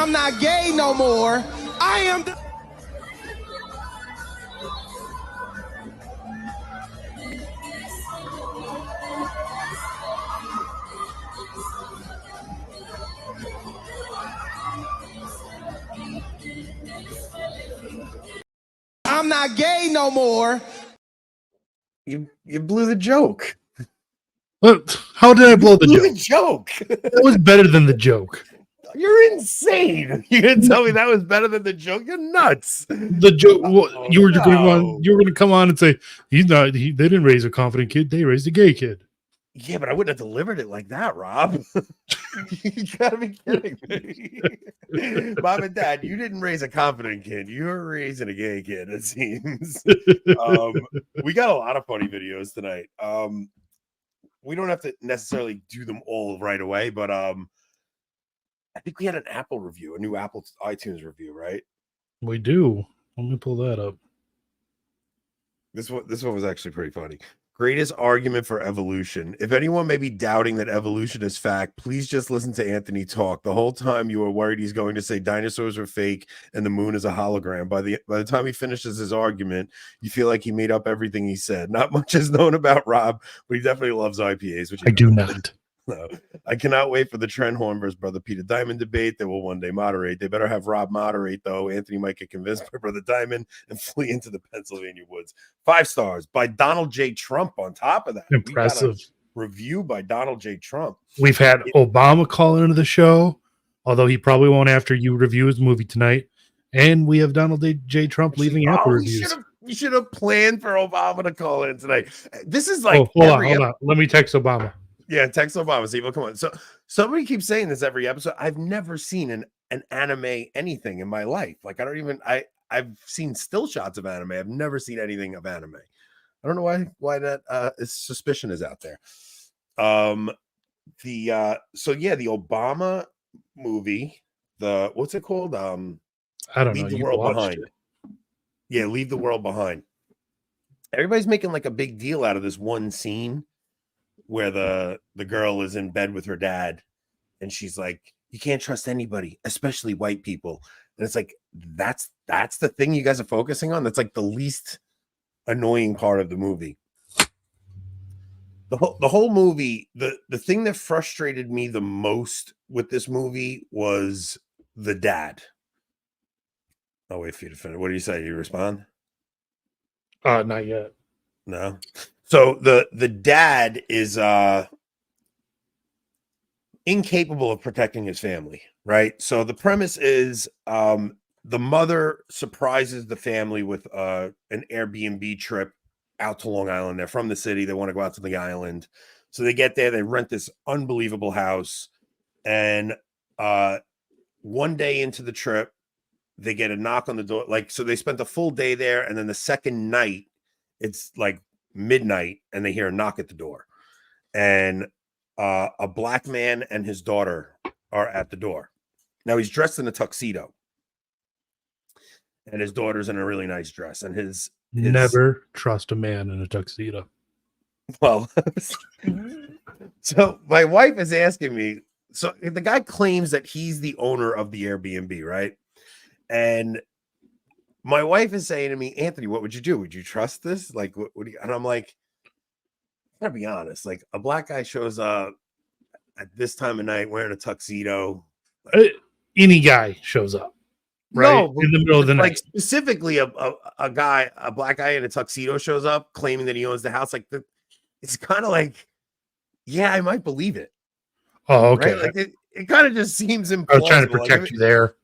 I'm not gay no more. I am the... I'm not gay no more. You blew the joke. What? How did I blow the joke? The joke. That was better than the joke. You're insane. You didn't tell me that was better than the joke. You're nuts. The joke. You were going to come on and say he's not. They didn't raise a confident kid. They raised a gay kid. Yeah, but I wouldn't have delivered it like that, Rob. You gotta be kidding me. Mom and Dad, you didn't raise a confident kid. You're raising a gay kid, it seems. We got a lot of funny videos tonight. We don't have to necessarily do them all right away, but I think we had an Apple review, a new Apple iTunes review, right? We do. Let me pull that up. This one was actually pretty funny. Greatest argument for evolution. If anyone may be doubting that evolution is fact, please just listen to Anthony talk. The whole time you were worried he's going to say dinosaurs are fake and the moon is a hologram. By the time he finishes his argument, you feel like he made up everything he said. Not much is known about Rob, but he definitely loves IPAs. Which I do not. No, I cannot wait for the Trent Horn versus Brother Peter Diamond debate that will one day moderate. They better have Rob moderate, though. Anthony might get convinced by Brother Diamond and flee into the Pennsylvania woods. 5 stars by Donald J. Trump on top of that. Impressive. Review by Donald J. Trump. We've had Obama call into the show, although he probably won't after you review his movie tonight. And we have Donald J. Trump leaving Apple reviews. You should have planned for Obama to call in tonight. This is like hold on. Let me text Obama. Yeah, text Obama. See, well, come on. So somebody keeps saying this every episode. I've never seen an anime anything in my life. Like I've seen still shots of anime. I've never seen anything of anime. I don't know why that suspicion is out there. The Obama movie, what's it called? I don't Leave know. the World Behind. Yeah, Leave the World Behind. Everybody's making like a big deal out of this one scene where the girl is in bed with her dad and she's like, you can't trust anybody, especially white people. And it's like, that's the thing you guys are focusing on. That's like the least annoying part of the movie. The whole movie, the thing that frustrated me the most with this movie was the dad. I'll wait for you to finish. What do you say? You respond? Not yet. No. So the dad is incapable of protecting his family, right? So the premise is the mother surprises the family with an Airbnb trip out to Long Island. They're from the city. They want to go out to the island. So they get there, they rent this unbelievable house. And one day into the trip, they get a knock on the door. So they spent the full day there. And then the second night, it's like midnight and they hear a knock at the door, and a black man and his daughter are at the door. Now he's dressed in a tuxedo and his daughter's in a really nice dress, and his never trust a man in a tuxedo. Well, so my wife is asking me, so the guy claims that he's the owner of the Airbnb, right? And my wife is saying to me, Anthony, what would you do? Would you trust this? Like, what do you? And I'm like, I gotta be honest. Like, a black guy shows up at this time of night wearing a tuxedo. Any guy shows up, right? No, in the middle of the night. Like specifically, a black guy in a tuxedo shows up claiming that he owns the house. Like, it's kind of like, yeah, I might believe it. Oh, okay. Right? Like it kind of just seems implausible. I was trying to protect you there.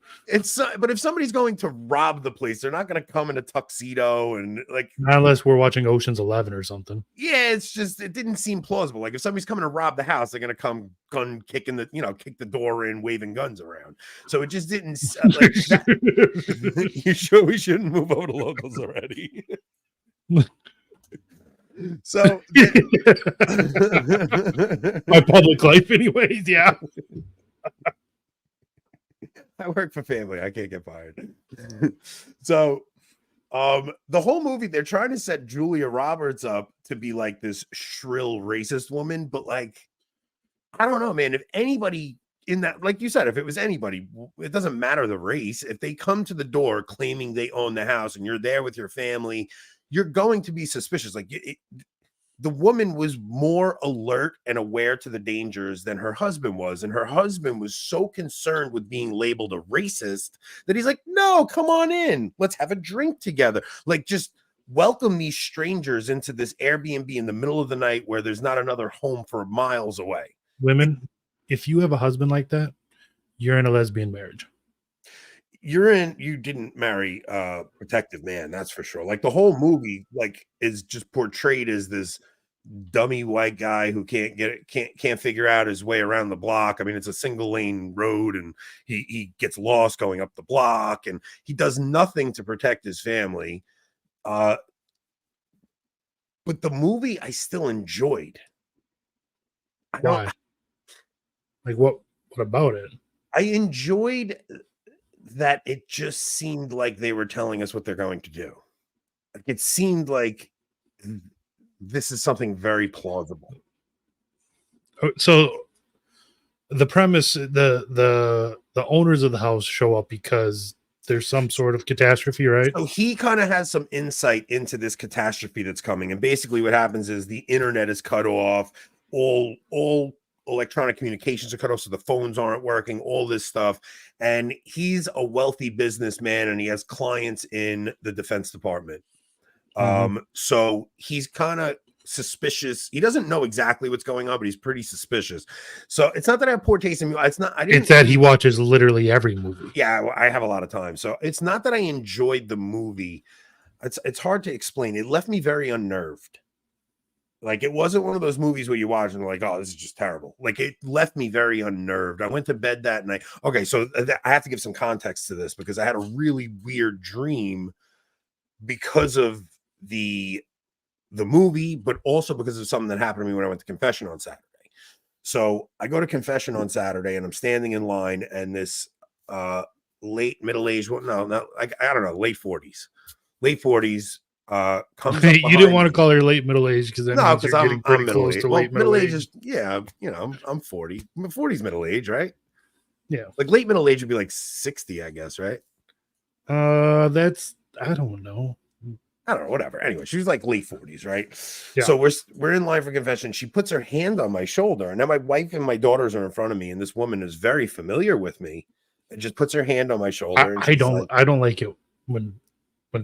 But if somebody's going to rob the place, they're not going to come in a tuxedo and like, not unless we're watching Ocean's 11 or something. Yeah, it's just, it didn't seem plausible. Like if somebody's coming to rob the house, they're going to come gun kicking kick the door in, waving guns around. So it just didn't like that. You sure we shouldn't move over to locals already? So my public life anyways. Yeah. I work for family. I can't get fired. So the whole movie, they're trying to set Julia Roberts up to be like this shrill racist woman, but like, I don't know, man. If anybody in that, like you said, if it was anybody, it doesn't matter the race. If they come to the door claiming they own the house and you're there with your family, you're going to be suspicious. Like the woman was more alert and aware to the dangers than her husband was. And her husband was so concerned with being labeled a racist that he's like, no, come on in. Let's have a drink together. Like, just welcome these strangers into this Airbnb in the middle of the night where there's not another home for miles away. Women, if you have a husband like that, you're in a lesbian marriage. You didn't marry a protective man, that's for sure. Like, the whole movie, like, is just portrayed as this dummy white guy who can't figure out his way around the block. I mean, it's a single lane road and he gets lost going up the block and he does nothing to protect his family. But the movie I still enjoyed. Why? Like, what about it? I enjoyed that it just seemed like they were telling us what they're going to do. Like, it seemed like this is something very plausible. So the premise, the owners of the house show up because there's some sort of catastrophe, right? So he kind of has some insight into this catastrophe that's coming. And basically what happens is the internet is cut off. All electronic communications are cut off. So the phones aren't working, all this stuff. And he's a wealthy businessman and he has clients in the Defense Department. So he's kind of suspicious. He doesn't know exactly what's going on, but he's pretty suspicious. So it's not that I have poor taste in it's not. It's that he watches literally every movie. Yeah, I have a lot of time. So it's not that I enjoyed the movie. It's hard to explain. It left me very unnerved. Like, it wasn't one of those movies where you watch and like, oh, this is just terrible. Like, it left me very unnerved. I went to bed that night. Okay, so I have to give some context to this because I had a really weird dream because of the movie, but also because of something that happened to me when I went to confession on Saturday. So I go to confession on Saturday and I'm standing in line and this late middle-aged, I don't know, late 40s comes up. You didn't want to call her late middle-aged because no, because I'm getting pretty close to late middle-aged is, yeah, you know, I'm 40. 40 is middle-aged, right? Yeah. Like, late middle-aged would be like 60, I guess, right? That's, I don't know. Whatever. Anyway, she's like late 40s, right? Yeah. So we're in line for confession. She puts her hand on my shoulder, and now my wife and my daughters are in front of me, and this woman is very familiar with me and just puts her hand on my shoulder. I don't like it when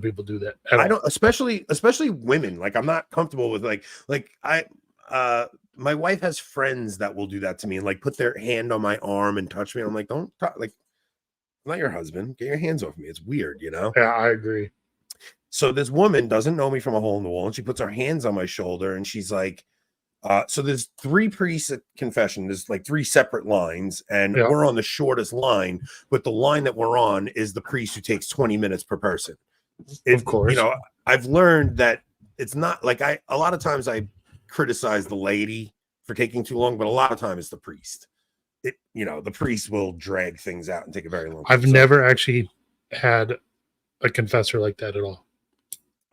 people do that. I don't, especially women. Like, I'm not comfortable with my wife has friends that will do that to me and like put their hand on my arm and touch me. I'm like, don't touch, like, I'm not your husband. Get your hands off me. It's weird, you know? Yeah, I agree. So this woman doesn't know me from a hole in the wall, and she puts her hands on my shoulder, and she's like, so there's 3 priests at confession. There's like 3 separate lines, and we're on the shortest line, but the line that we're on is the priest who takes 20 minutes per person. Of course. You know, I've learned that it's not like a lot of times I criticize the laity for taking too long, but a lot of times it's the priest. The priest will drag things out and take a very long time. I've never actually had a confessor like that at all.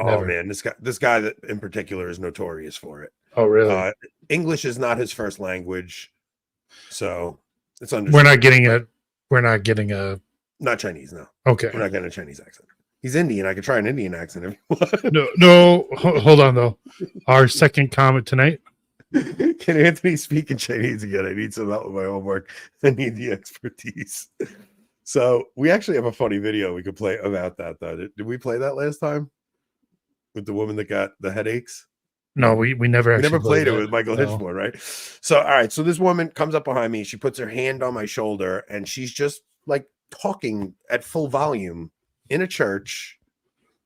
Oh, never. Man, this guy that in particular is notorious for it. Oh, really? English is not his first language, so it's We're not getting a not Chinese, no. Okay. We're not getting a Chinese accent. He's Indian. I could try an Indian accent if you want. No, hold on though. Our second comment tonight. Can Anthony speak in Chinese again? I need some help with my homework. I need the expertise. So we actually have a funny video we could play about that, though. Did we play that last time with the woman that got the headaches? No, we never played it with Michael Hitchmore, right? So, all right. So this woman comes up behind me. She puts her hand on my shoulder, and she's just like talking at full volume in a church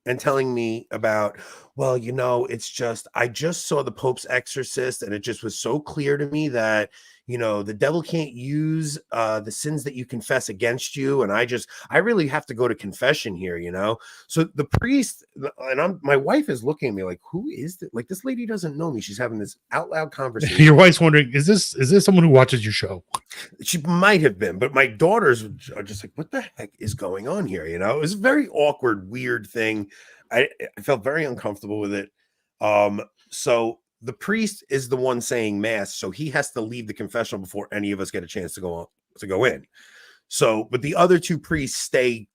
and telling me about, well, you know, it's just, I just saw the Pope's Exorcist, and it just was so clear to me that, you know, the devil can't use the sins that you confess against you. And I really have to go to confession here, you know? So the priest, and my wife is looking at me like, who is this? Like, this lady doesn't know me. She's having this out loud conversation. Your wife's wondering, is this someone who watches your show? She might have been, but my daughters are just like, what the heck is going on here? You know, it was a very awkward, weird thing. I felt very uncomfortable with it. So the priest is the one saying mass, so he has to leave the confessional before any of us get a chance to go go in. So, but the other two priests stay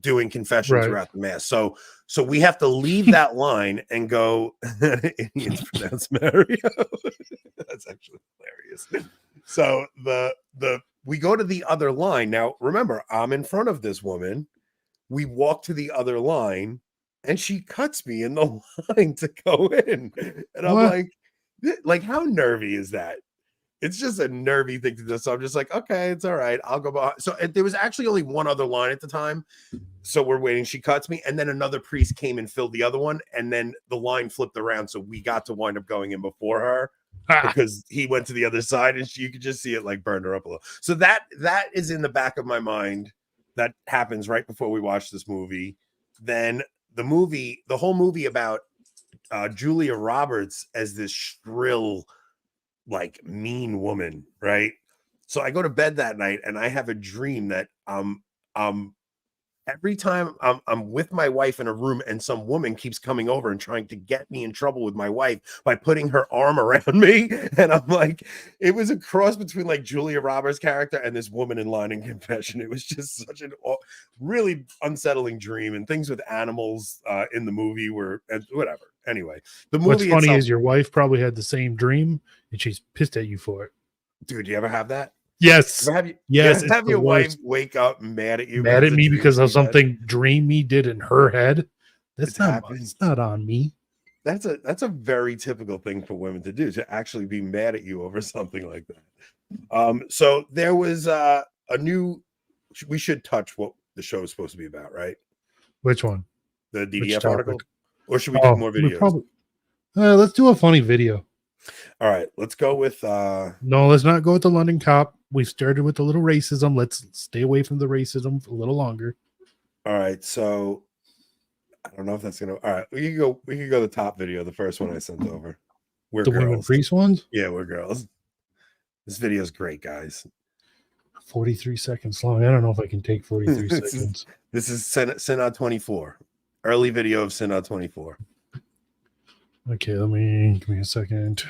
doing confession throughout the mass. So we have to leave that line and go. Indians pronounce Mario. That's actually hilarious. So we go to the other line. Now, remember, I'm in front of this woman. We walk to the other line, and she cuts me in the line to go in. And I'm like, how nervy is that? It's just a nervy thing to do. So I'm just like, okay, it's all right. I'll go behind. So there was actually only one other line at the time. So we're waiting. She cuts me. And then another priest came and filled the other one. And then the line flipped around. So we got to wind up going in before her because he went to the other side, and you could just see it like burn her up a little. So that is in the back of my mind. That happens right before we watch this movie. Then the whole movie about Julia Roberts as this shrill, like mean woman, right? So I go to bed that night and I have a dream that every time I'm with my wife in a room and some woman keeps coming over and trying to get me in trouble with my wife by putting her arm around me. And I'm like, it was a cross between like Julia Roberts' character and this woman in Line and Confession. It was just such a really unsettling dream, and things with animals in the movie were whatever. Anyway, the movie What's funny itself, is your wife probably had the same dream and she's pissed at you for it. dude, do you ever have that? Yes. Have your wife wake up mad at you? Mad at me because of something dreamy did in her head? It's not on me. That's a very typical thing for women to do, to actually be mad at you over something like that. So there was a new. We should touch what the show is supposed to be about, right? Which one? The DDF article, or should we do more videos? Let's do a funny video. All right, let's go with. No, let's not go with the London cop. We started with a little racism. Let's stay away from the racism for a little longer. All right, so I don't know if that's gonna. All right, we can go the top video, the first one I sent over. We're the girls. Women priest ones. Yeah, we're girls. This video is great, guys. 43 seconds long. I don't know if I can take 43 seconds. This is Synod 24. Early video of Synod 24. Okay, give me a second.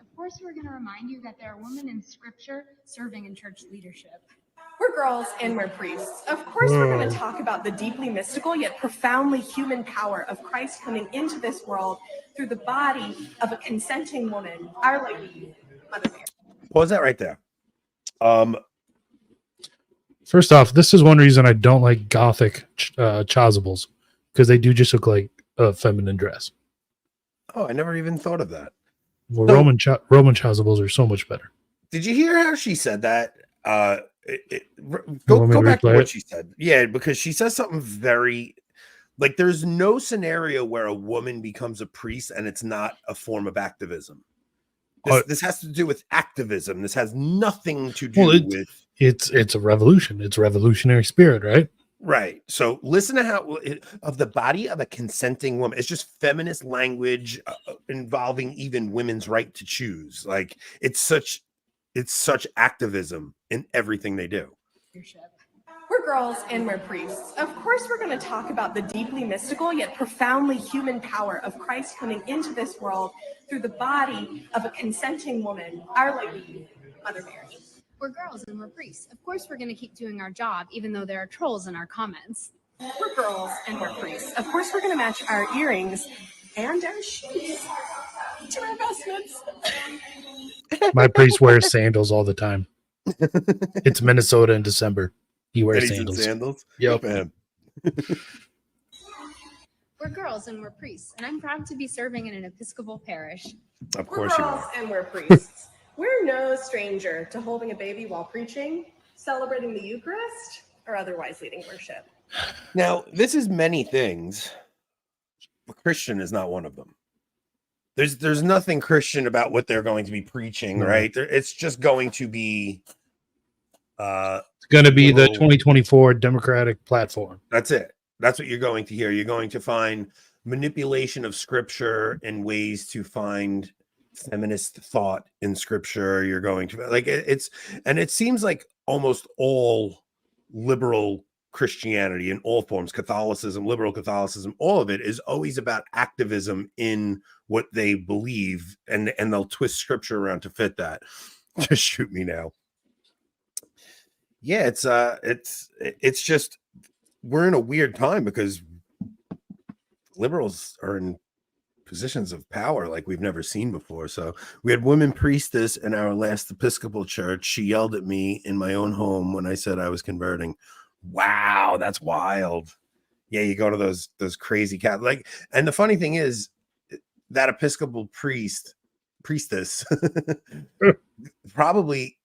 Of course, we're going to remind you that there are women in scripture serving in church leadership. We're girls and we're priests. Of course, we're going to talk about the deeply mystical yet profoundly human power of Christ coming into this world through the body of a consenting woman, Our Lady, Mother Mary. Pause that right there. First off, this is one reason I don't like Gothic chasubles, because they do just look like a feminine dress. Oh, I never even thought of that. Well, Roman chasubles are so much better. Did you hear how she said that? Go back to what she said. Yeah, because she says something very, like, there's no scenario where a woman becomes a priest and it's not a form of activism. This has to do with activism. This has nothing to do with. It's a revolution. It's a revolutionary spirit, right? Right. So listen to how of the body of a consenting woman. It's just feminist language involving even women's right to choose. Like it's such activism in everything they do. We're girls and we're priests. Of course, we're going to talk about the deeply mystical yet profoundly human power of Christ coming into this world through the body of a consenting woman, Our Lady, Mother Mary. We're girls and we're priests. Of course, we're going to keep doing our job, even though there are trolls in our comments. We're girls and we're priests. Of course, we're going to match our earrings and our shoes to our vestments. My priest wears sandals all the time. It's Minnesota in December. He wears sandals. Yep. We're girls and we're priests, and I'm proud to be serving in an Episcopal parish. Of course we're you girls are. And we're priests. We're no stranger to holding a baby while preaching, celebrating the Eucharist, or otherwise leading worship. Now, this is many things, but Christian is not one of them. There's nothing Christian about what they're going to be preaching, right? It's just going to be it's going to be the 2024 Democratic platform. That's it. That's what you're going to hear. You're going to find manipulation of scripture and ways to find feminist thought in scripture. You're going to like it seems like almost all liberal Christianity in all forms, Catholicism, liberal Catholicism, all of it is always about activism in what they believe, and they'll twist scripture around to fit that. Just shoot me now. Yeah, it's just we're in a weird time because liberals are in positions of power like we've never seen before. So we had women priestess in our last Episcopal church. She yelled at me in my own home when I said I was converting. Wow, that's wild. Yeah, you go to those crazy Catholic. And the funny thing is that Episcopal priestess probably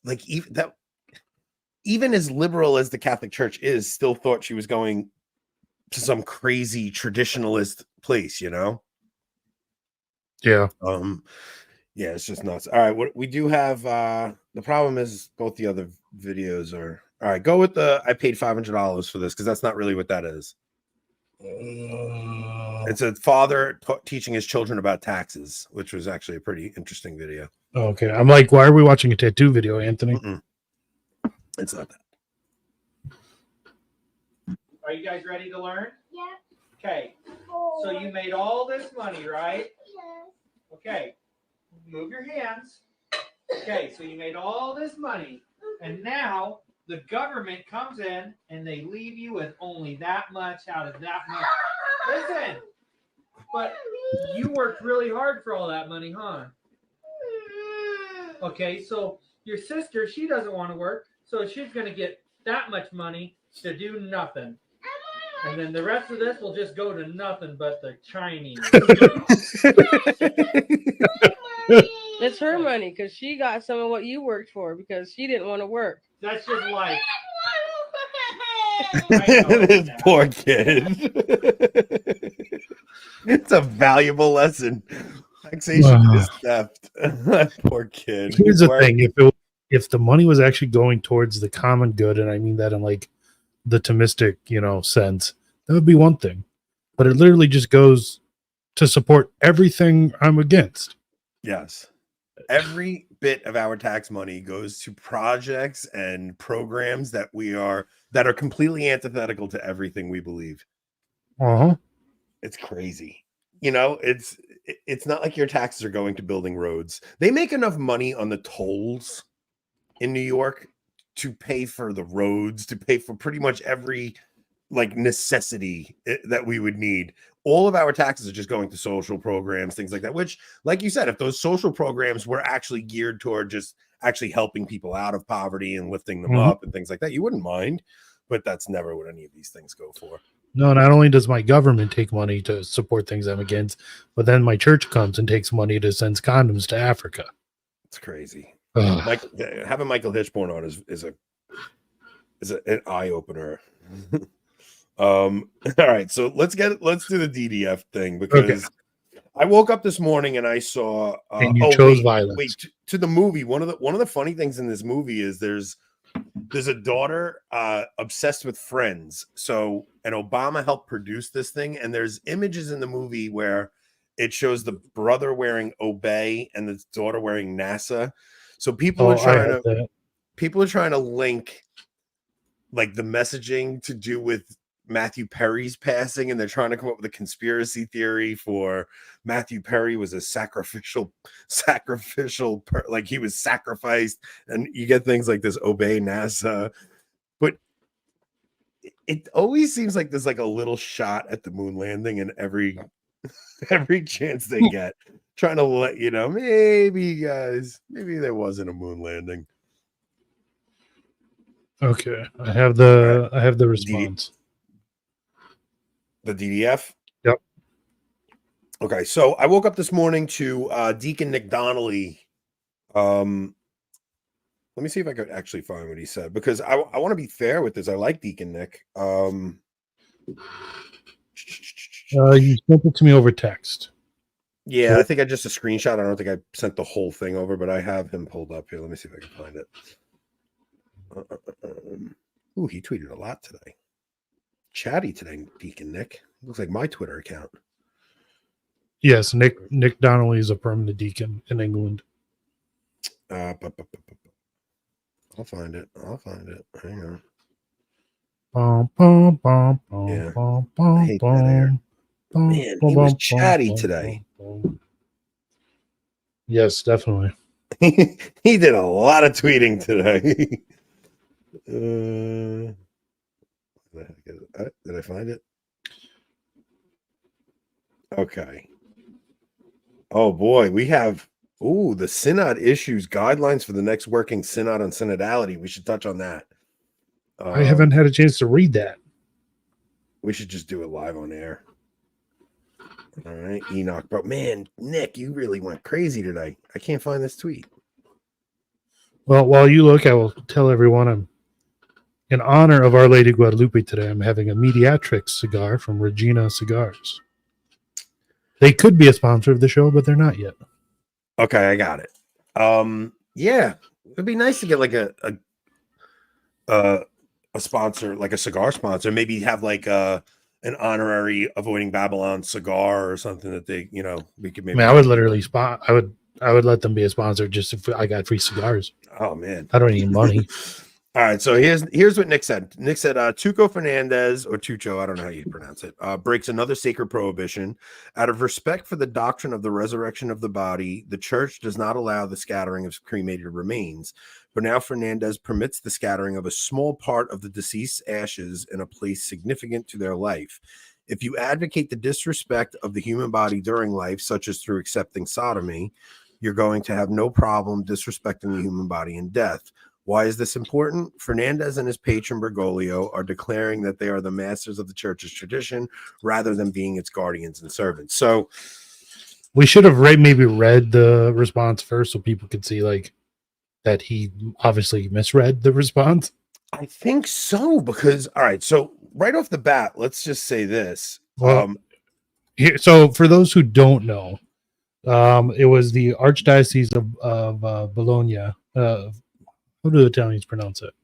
like even as liberal as the Catholic Church is, still thought she was going to some crazy traditionalist place, you know? Yeah. Yeah, it's just nuts. All right, what we do have, the problem is both the other videos are, all right, go with the, I paid $500 for this because that's not really what that is. It's a father teaching his children about taxes, which was actually a pretty interesting video. Okay. I'm like, why are we watching a tattoo video, Anthony? It's not that. Are you guys ready to learn? Yeah. Okay. So you made all this money, right? Yes. Okay. Move your hands. Okay, so you made all this money, and now the government comes in and they leave you with only that much out of that much. Listen, but you worked really hard for all that money, huh? Okay, so your sister, she doesn't want to work, so she's going to get that much money to do nothing. And then the rest of this will just go to nothing but the Chinese. It's her money because she got some of what you worked for because she didn't want to work. That's just life. This poor kid. It's a valuable lesson. Taxation is theft. Poor kid. Here's the thing: if the money was actually going towards the common good, and I mean that in like the Thomistic, sense, that would be one thing. But it literally just goes to support everything I'm against. Yes. Every bit of our tax money goes to projects and programs that are completely antithetical to everything we believe. Uh-huh. It's crazy. It's not like your taxes are going to building roads. They make enough money on the tolls in New York to pay for the roads, to pay for pretty much every necessity that we would need. All of our taxes are just going to social programs, things like that, which, like you said, if those social programs were actually geared toward just actually helping people out of poverty and lifting them up and things like that, you wouldn't mind. But that's never what any of these things go for. No, not only does my government take money to support things I'm against, but then my church comes and takes money to send condoms to Africa. It's crazy. Having Michael Hitchborn on is an eye opener. All right, so let's do the DDF thing because I woke up this morning and I saw and you chose violence. Wait, to the movie. One of the funny things in this movie is there's a daughter obsessed with Friends. So, and Obama helped produce this thing, and there's images in the movie where it shows the brother wearing Obey and the daughter wearing NASA. So people are trying to link like the messaging to do with Matthew Perry's passing, and they're trying to come up with a conspiracy theory for Matthew Perry was a sacrificial like he was sacrificed, and you get things like this Obey NASA. But it always seems like there's like a little shot at the moon landing in every chance they get, trying to let you know, maybe there wasn't a moon landing. Okay, I have the response. The DDF? Yep. Okay, so I woke up this morning to Deacon Nick Donnelly. Let me see if I could actually find what he said, because I want to be fair with this. I like Deacon Nick. You sent it to me over text. Yeah, I think I just a screenshot. I don't think I sent the whole thing over, but I have him pulled up here. Let me see if I can find it. Ooh, he tweeted a lot today. Chatty today, Deacon Nick. Looks like my Twitter account. Yes, Nick Donnelly is a permanent deacon in England. I'll find it. Hang on. Bum, bum, bum, bum, Yeah. bum, I bum, hate that air. bum, Man, bum, he was bum, chatty bum, today. bum. Yes, definitely. He did a lot of tweeting today. What the heck is it? Did I find it? Okay. Oh boy, we have the synod issues guidelines for the next working synod on synodality. We should touch on that. I haven't had a chance to read that. We should just do it live on air. All right, Enoch. But man, Nick, you really went crazy today. I can't find this tweet. Well, while you look, I will tell everyone I'm in honor of Our Lady Guadalupe today. I'm having a Mediatrix cigar from Regina Cigars. They could be a sponsor of the show, but they're not yet. Okay, I got it. Yeah, it'd be nice to get like a sponsor, like a cigar sponsor. Maybe have like an honorary Avoiding Babylon cigar or something that they, we could maybe. I mean, I would literally I would let them be a sponsor just if I got free cigars. Oh man, I don't need money. All right, so here's what Nick said. Nick said, Tuco Fernandez, or Tucho, I don't know how you pronounce it, breaks another sacred prohibition. Out of respect for the doctrine of the resurrection of the body, the church does not allow the scattering of cremated remains. But now Fernandez permits the scattering of a small part of the deceased's ashes in a place significant to their life. If you advocate the disrespect of the human body during life, such as through accepting sodomy, you're going to have no problem disrespecting the human body in death. Why is this important? Fernandez and his patron Bergoglio are declaring that they are the masters of the church's tradition rather than being its guardians and servants. So we should have maybe read the response first so people could see like that he obviously misread the response. I think so, because all right, so right off the bat, let's just say this. Well, so for those who don't know, it was the Archdiocese of Bologna. How do the Italians pronounce it?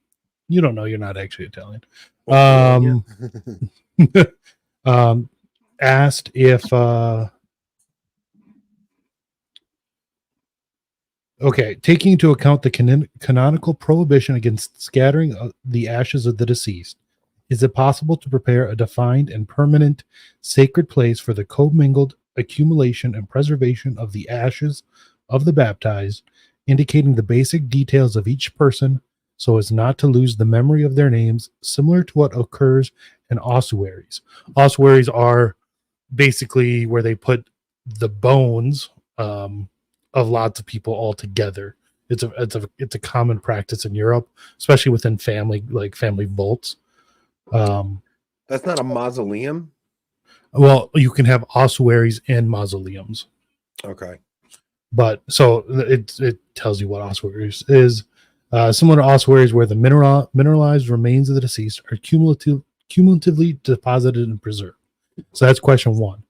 You don't know. You're not actually Italian. Asked if taking into account the canonical prohibition against scattering the ashes of the deceased, is it possible to prepare a defined and permanent sacred place for the commingled accumulation and preservation of the ashes of the baptized, indicating the basic details of each person so as not to lose the memory of their names, similar to what occurs in ossuaries. Ossuaries are basically where they put the bones of lots of people all together. It's a common practice in Europe, especially within family vaults. That's not a mausoleum. Well, you can have ossuaries and mausoleums. Okay. But so it tells you what ossuaries is. Similar to ossuaries, where the mineralized remains of the deceased are cumulatively deposited and preserved. So that's question one.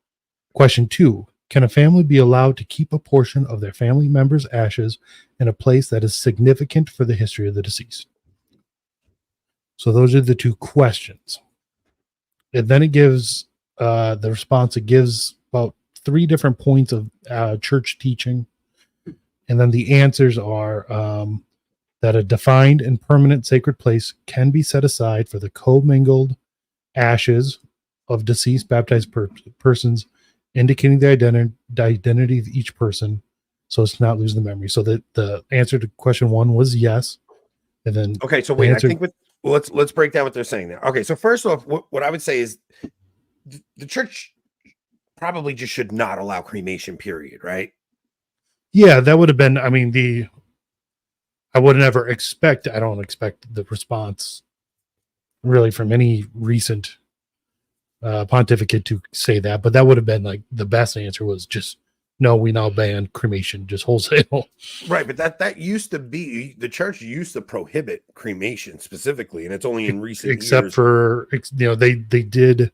Question two: can a family be allowed to keep a portion of their family member's ashes in a place that is significant for the history of the deceased? So those are the two questions. And then it gives the response. It gives about 3 different points of church teaching. And then the answers are that a defined and permanent sacred place can be set aside for the commingled ashes of deceased baptized persons, indicating the identity of each person so as to not lose the memory. So the answer to question 1 was yes. And then okay, so wait, I think let's break down what they're saying there. Okay, so first off, what I would say is the church probably just should not allow cremation, period, right? Yeah, that would have been, I mean, I would never expect, I don't expect the response really from any recent pontificate to say that, but that would have been like the best answer was just, no, we now ban cremation, just wholesale. Right, but that used to be, the church used to prohibit cremation specifically, and it's only in recent except years. for, they did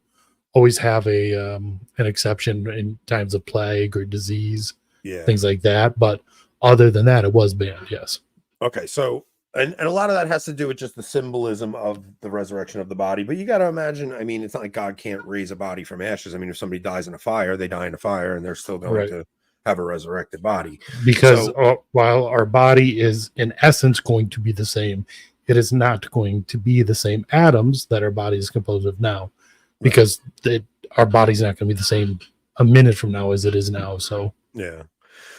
always have an exception in times of plague or disease, things like that. But other than that, it was banned. Yes. Okay, so and a lot of that has to do with just the symbolism of the resurrection of the body. But you got to imagine, I mean, it's not like God can't raise a body from ashes. I mean, if somebody dies in a fire, they die in a fire, and they're still going to have a resurrected body. Because while our body is in essence going to be the same, it is not going to be the same atoms that our body is composed of now, because our body's not going to be the same a minute from now as it is now. So yeah.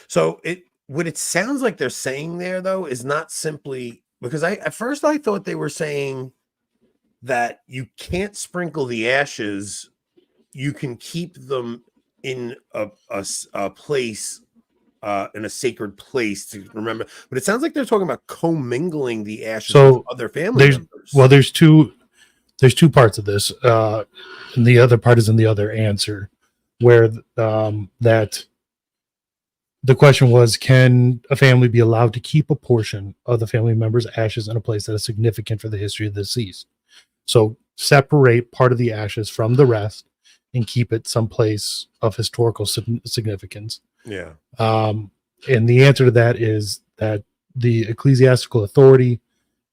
So what it sounds like they're saying there, though, is not simply because at first I thought they were saying that you can't sprinkle the ashes, you can keep them in a place, in a sacred place to remember. But it sounds like they're talking about commingling the ashes with other family members. Well, there's two parts of this, and the other part is in the other answer, where that the question was, can a family be allowed to keep a portion of the family member's ashes in a place that is significant for the history of the deceased? So separate part of the ashes from the rest and keep it someplace of historical significance. Yeah. And the answer to that is that the ecclesiastical authority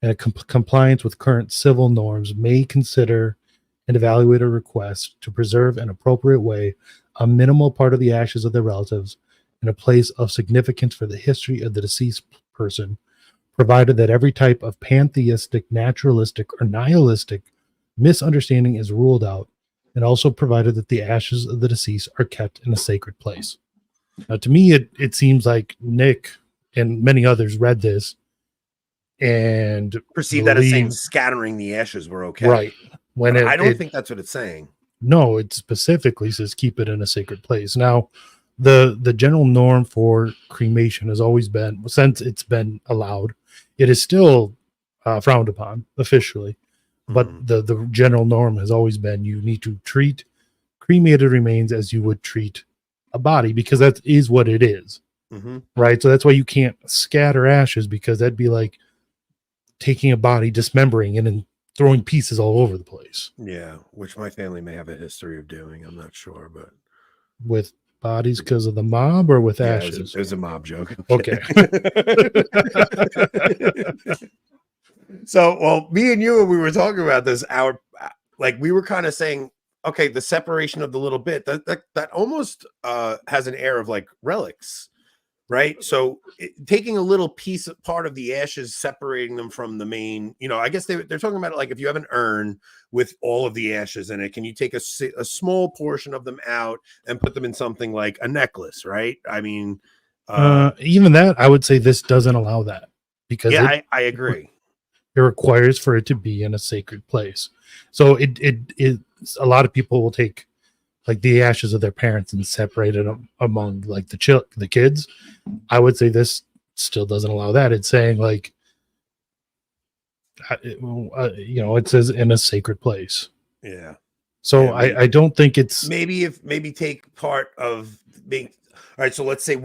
and compliance with current civil norms may consider and evaluate a request to preserve in an appropriate way a minimal part of the ashes of their relatives in a place of significance for the history of the deceased person, provided that every type of pantheistic, naturalistic, or nihilistic misunderstanding is ruled out, and also provided that the ashes of the deceased are kept in a sacred place. Now, to me, it seems like Nick and many others read this and perceive that as saying scattering the ashes were okay. Right. When I don't think that's what it's saying. No, it specifically says keep it in a sacred place. Now, the general norm for cremation has always been, since it's been allowed, it is still frowned upon officially, but the general norm has always been you need to treat cremated remains as you would treat a body, because that is what it is. Right? So that's why you can't scatter ashes, because that'd be like taking a body, dismembering it, and throwing pieces all over the place. Yeah, which my family may have a history of doing. I'm not sure, but with bodies because of the mob or with ashes? It was a mob joke. Okay. So, well, me and you, when we were talking about this, we were kind of saying, okay, the separation of the little bit that almost has an air of like relics, right? So taking a little part of the ashes, separating them from the main, I guess they're talking about it like if you have an urn with all of the ashes in it, can you take a small portion of them out and put them in something like a necklace, right? I mean, even that, I would say this doesn't allow that, because I agree. It requires for it to be in a sacred place. So it a lot of people will take like the ashes of their parents and separate them among like the kids. I would say this still doesn't allow that. It's saying like, it says in a sacred place. Yeah. So yeah, I don't think it's maybe take part of being. All right. So let's say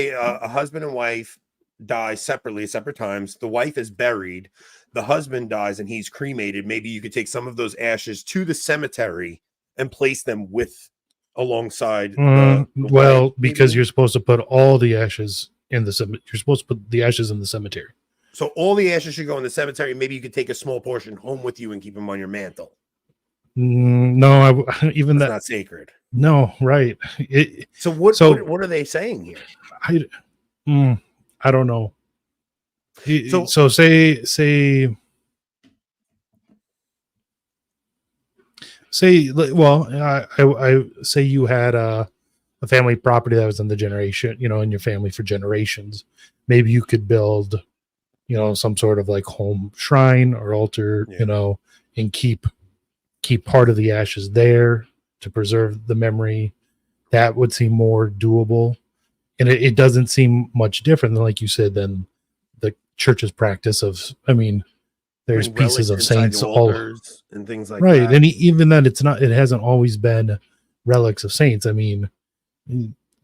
a husband and wife die separately at separate times. The wife is buried. The husband dies and he's cremated. Maybe you could take some of those ashes to the cemetery and place them alongside. Because you're supposed to put all the ashes in the cemetery. You're supposed to put the ashes in the cemetery. So all the ashes should go in the cemetery. Maybe you could take a small portion home with you and keep them on your mantle. No, that's not sacred. No, right. So what are they saying here? I don't know. So say I say you had a family property that was in the generation, in your family for generations. Maybe you could build, some sort of like home shrine or altar, and keep part of the ashes there to preserve the memory. That would seem more doable. And it doesn't seem much different than, like you said, than the church's practice of, there's pieces of saints all and things like right. that. And even then it hasn't always been relics of saints. A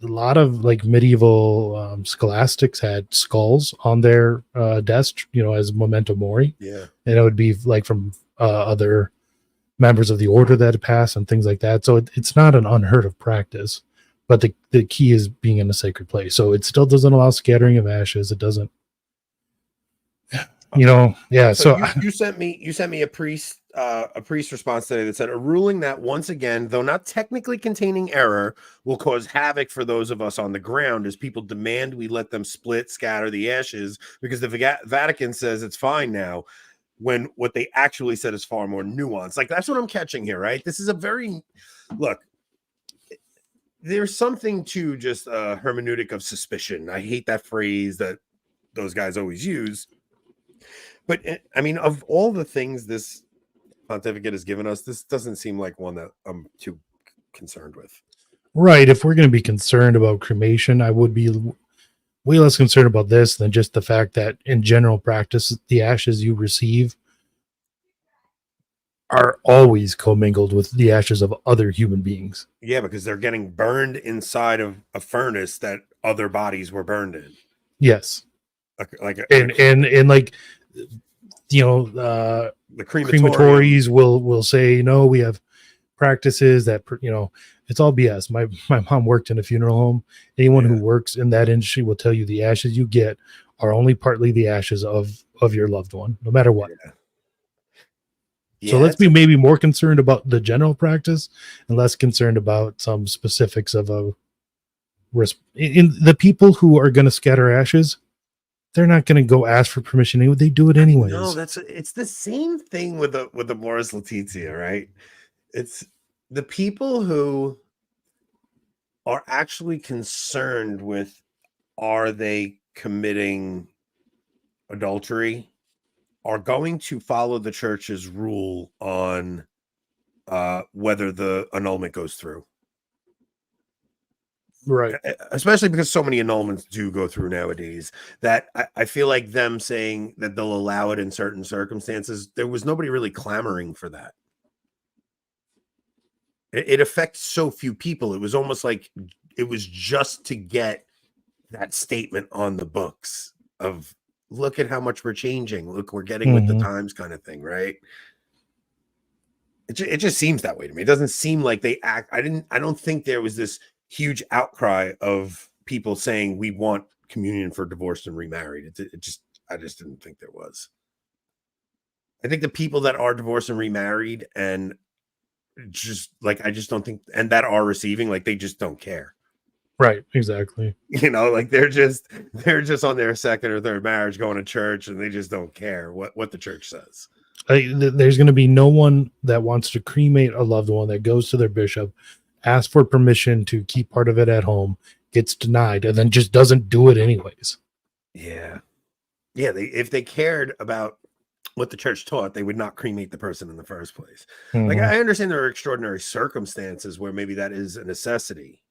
lot of like medieval scholastics had skulls on their desk, as memento mori. Yeah. And it would be like from other members of the order that had passed and things like that. So it's not an unheard of practice. But the key is being in a sacred place. So it still doesn't allow scattering of ashes. It doesn't. You know, yeah. So, you sent me a priest response today that said a ruling that once again, though not technically containing error, will cause havoc for those of us on the ground as people demand we let them scatter the ashes because the Vatican says it's fine now, when what they actually said is far more nuanced. Like, that's what I'm catching here, right? This is a very look. There's something to just a hermeneutic of suspicion. I hate that phrase that those guys always use. But I mean, of all the things this pontificate has given us, this doesn't seem like one that I'm too concerned with. right. If we're going to be concerned about cremation, I would be way less concerned about this than just the fact that in general practice, the ashes you receive are always commingled with the ashes of other human beings. Yeah, because they're getting burned inside of a furnace that other bodies were burned in. Yes. And like, you know, the crematories will say, no, we have practices that, you know, it's all BS. My mom worked in a funeral home. Anyone who works in that industry will tell you the ashes you get are only partly the ashes of your loved one, no matter what. So let's be maybe more concerned about the general practice and less concerned about some specifics of a in the people who are going to scatter ashes. They're not going to go ask for permission. They do it anyways. No, it's the same thing with the Mors Laetitia, right? It's the people who are actually concerned with, are they committing adultery, are going to follow the church's rule on whether the annulment goes through. Right. Especially because so many annulments do go through nowadays, that I feel like them saying that they'll allow it in certain circumstances, there was nobody really clamoring for that. It affects so few people. It was almost like it was just to get that statement on the books of, look at how much we're changing. Look, we're getting with the times kind of thing, right? It just seems that way to me. It doesn't seem like they act. I don't think there was this huge outcry of people saying we want communion for divorced and remarried. I just didn't think there was. I think the people that are divorced and remarried and just like, I just don't think, and that are receiving, like, they just don't care. Right. Exactly. You know, like they're just on their second or third marriage going to church, and they just don't care what the church says. There's going to be no one that wants to cremate a loved one that goes to their bishop, asks for permission to keep part of it at home, gets denied, and then just doesn't do it anyways. Yeah. If they cared about what the church taught, they would not cremate the person in the first place. Like, I understand there are extraordinary circumstances where maybe that is a necessity,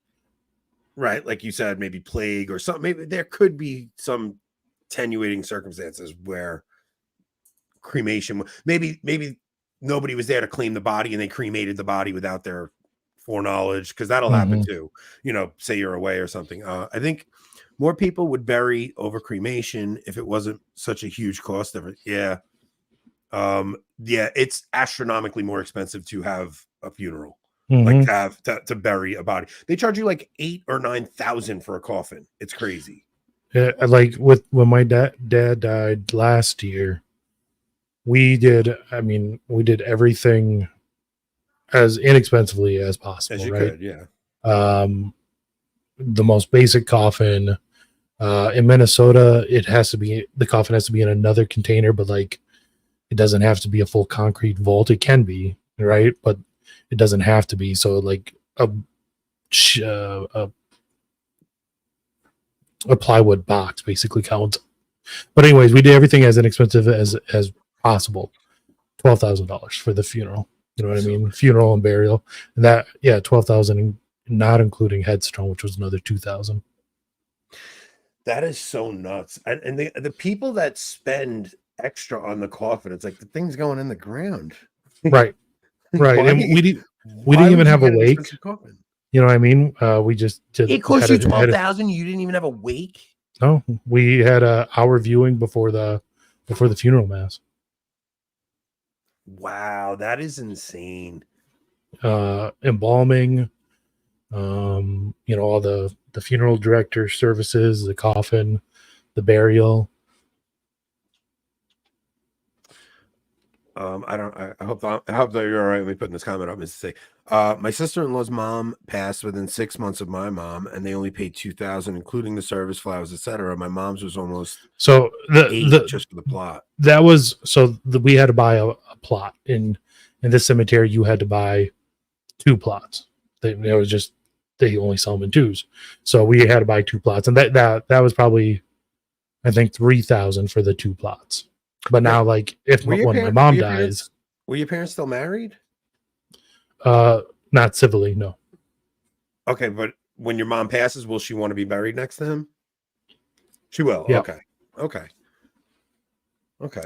right? Like you said, maybe plague or something. Maybe there could be some attenuating circumstances where cremation, maybe nobody was there to claim the body and they cremated the body without their foreknowledge, because that'll happen too. You know, say you're away or something. I think more people would bury over cremation if it wasn't such a huge cost of it. It's astronomically more expensive to have a funeral, like to bury a body. They charge you like $8,000 or $9,000 for a coffin. It's crazy. Yeah, like when my dad died last year, we did everything as inexpensively as possible, As you right? could, yeah. The most basic coffin. In Minnesota, the coffin has to be in another container, but like, it doesn't have to be a full concrete vault. It can be, right? But it doesn't have to be. So like a plywood box basically counts. But anyways, we did everything as inexpensive as possible. $12,000 for the funeral. You know what I mean? Funeral and burial. And that, $12,000, not including headstone, which was another $2,000. That is so nuts. And the people that spend extra on the coffin, it's like the thing's going in the ground. Right. And we didn't even have a wake. You know what I mean? We just did. It cost you $12,000. You didn't even have a wake. No, we had a hour viewing before the funeral mass. Wow, that is insane. Embalming, all the funeral director services, the coffin, the burial. I hope that you're all right with me putting this comment up. Is to say, my sister-in-law's mom passed within 6 months of my mom, and they only paid $2,000, including the service, flowers, etc. My mom's was almost So $8 just for the plot. that was we had to buy a plot in this cemetery. You had to buy 2 plots. They only sell them in 2s, so we had to buy 2 plots, and that was probably, I think, $3,000 for the 2 plots. But now, like, when my mom dies, were your parents still married? Not civilly, no. Okay, but when your mom passes, will she want to be buried next to him? She will. Yep. Okay.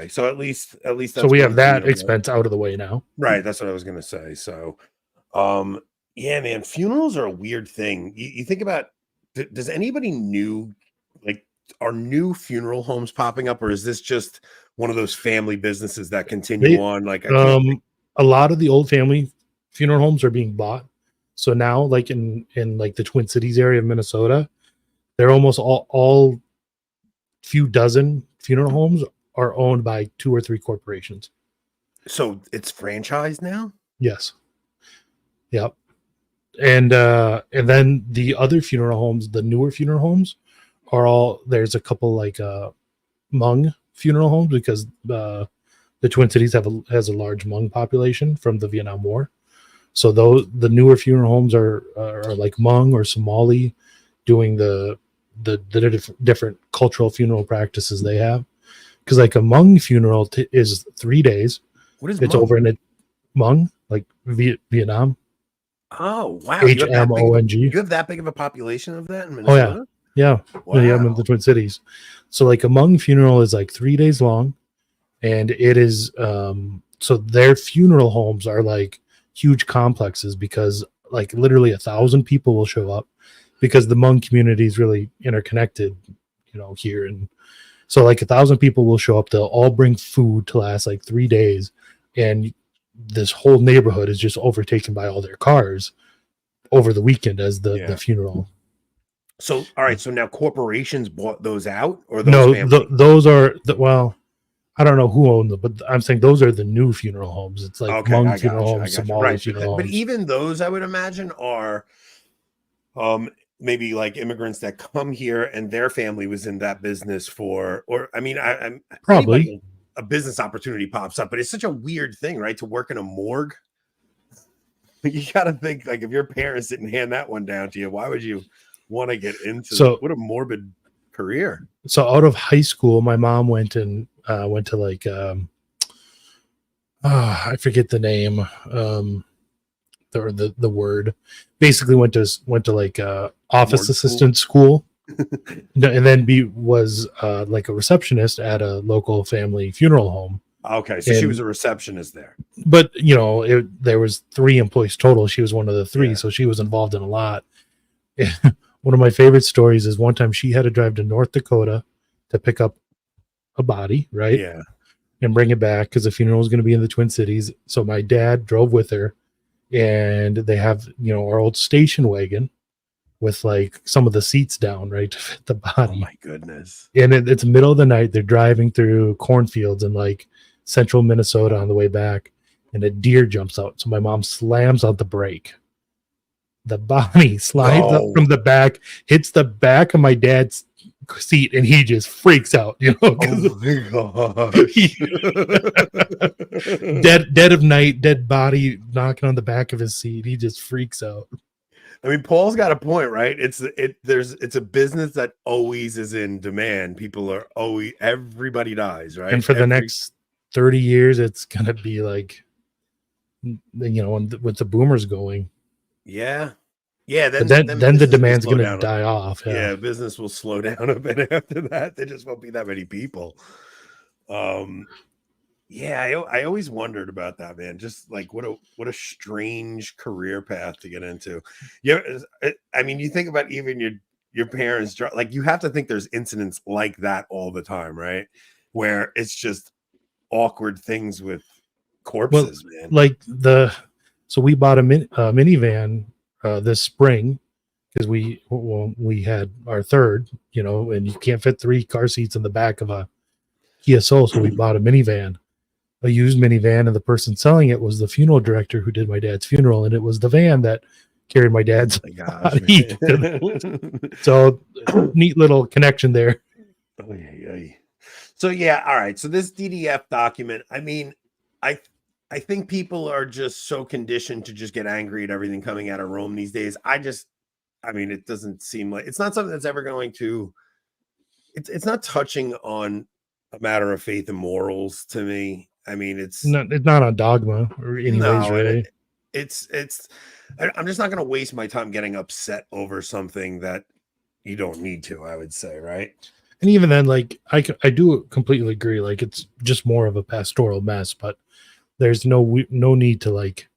So at least that's so we have that thing, expense out of the way now. Right. That's what I was gonna say. So, yeah, man, funerals are a weird thing. You think about, does anybody new, like, are new funeral homes popping up, or is this just one of those family businesses that continue on? Like, a lot of the old family funeral homes are being bought. So now, like in like the Twin Cities area of Minnesota, they're almost all few dozen funeral homes are owned by 2 or 3 corporations. So it's franchised now? Yes. Yep. And then the other funeral homes, the newer funeral homes, there's a couple like Hmong funeral homes, because the Twin Cities has a large Hmong population from the Vietnam War. So the newer funeral homes are like Hmong or Somali, doing the different cultural funeral practices they have. Because like a Hmong funeral is 3 days. What is it's Hmong? over in a Hmong, like Vietnam. Oh wow! HMONG. You have that big of a population of that in Minnesota? Oh yeah. Wow. Yeah, I'm in the Twin Cities. So like a Hmong funeral is like 3 days long, and it is so their funeral homes are like huge complexes, because like literally 1,000 people will show up, because the Hmong community is really interconnected, here. And so like 1,000 people will show up. They'll all bring food to last like 3 days, and this whole neighborhood is just overtaken by all their cars over the weekend as the funeral. So, all right. So now corporations bought those out, or those are well, I don't know who owned them, but I'm saying those are the new funeral homes. It's like Hmong funeral homes, Somali funeral homes. But even those, I would imagine, are maybe like immigrants that come here and their family was in that business I'm probably a business opportunity pops up, but it's such a weird thing, right? To work in a morgue. You got to think, like, if your parents didn't hand that one down to you, why would you want to get into what a morbid career. So out of high school, my mom went to like I forget the name, the word. Basically went to like office assistant school. And then was like a receptionist at a local family funeral home. Okay, so she was a receptionist there. But there was 3 employees total. She was one of the 3, so she was involved in a lot. One of my favorite stories is one time she had to drive to North Dakota to pick up a body, right? Yeah. And bring it back because the funeral was going to be in the Twin Cities. So my dad drove with her, and they have our old station wagon with like some of the seats down, right, to fit the body. Oh my goodness. And it's the middle of the night. They're driving through cornfields in like central Minnesota on the way back, and a deer jumps out. So my mom slams out the brake. The body slides up from the back, hits the back of my dad's seat, and he just freaks out. Oh my gosh. dead of night, dead body knocking on the back of his seat. He just freaks out. I mean, Paul's got a point, right? It's a business that always is in demand. People are always, everybody dies, right? And for the next 30 years, it's gonna be like, with the boomers going. Yeah. Then the demand's gonna die off. Yeah, business will slow down a bit after that. There just won't be that many people. Yeah, I always wondered about that, man. Just like what a strange career path to get into. Yeah, I mean, you think about even your parents, like you have to think there's incidents like that all the time, right? Where it's just awkward things with corpses, man. Like so we bought a minivan this spring because we had our third, and you can't fit 3 car seats in the back of a Kia Soul, so we bought a minivan. a used minivan, and the person selling it was the funeral director who did my dad's funeral, and it was the van that carried my dad's Oh my gosh, body. So neat little connection there. Oh, yeah. So yeah, all right. So this DDF document, I mean, I think people are just so conditioned to just get angry at everything coming out of Rome these days. I mean, it doesn't seem like it's not something that's ever going to. It's not touching on a matter of faith and morals to me. I mean, it's not on dogma or anyways, no, really. I'm just not going to waste my time getting upset over something that you don't need to, I would say, right? And even then, like, I do completely agree. Like, it's just more of a pastoral mess, but there's no need to like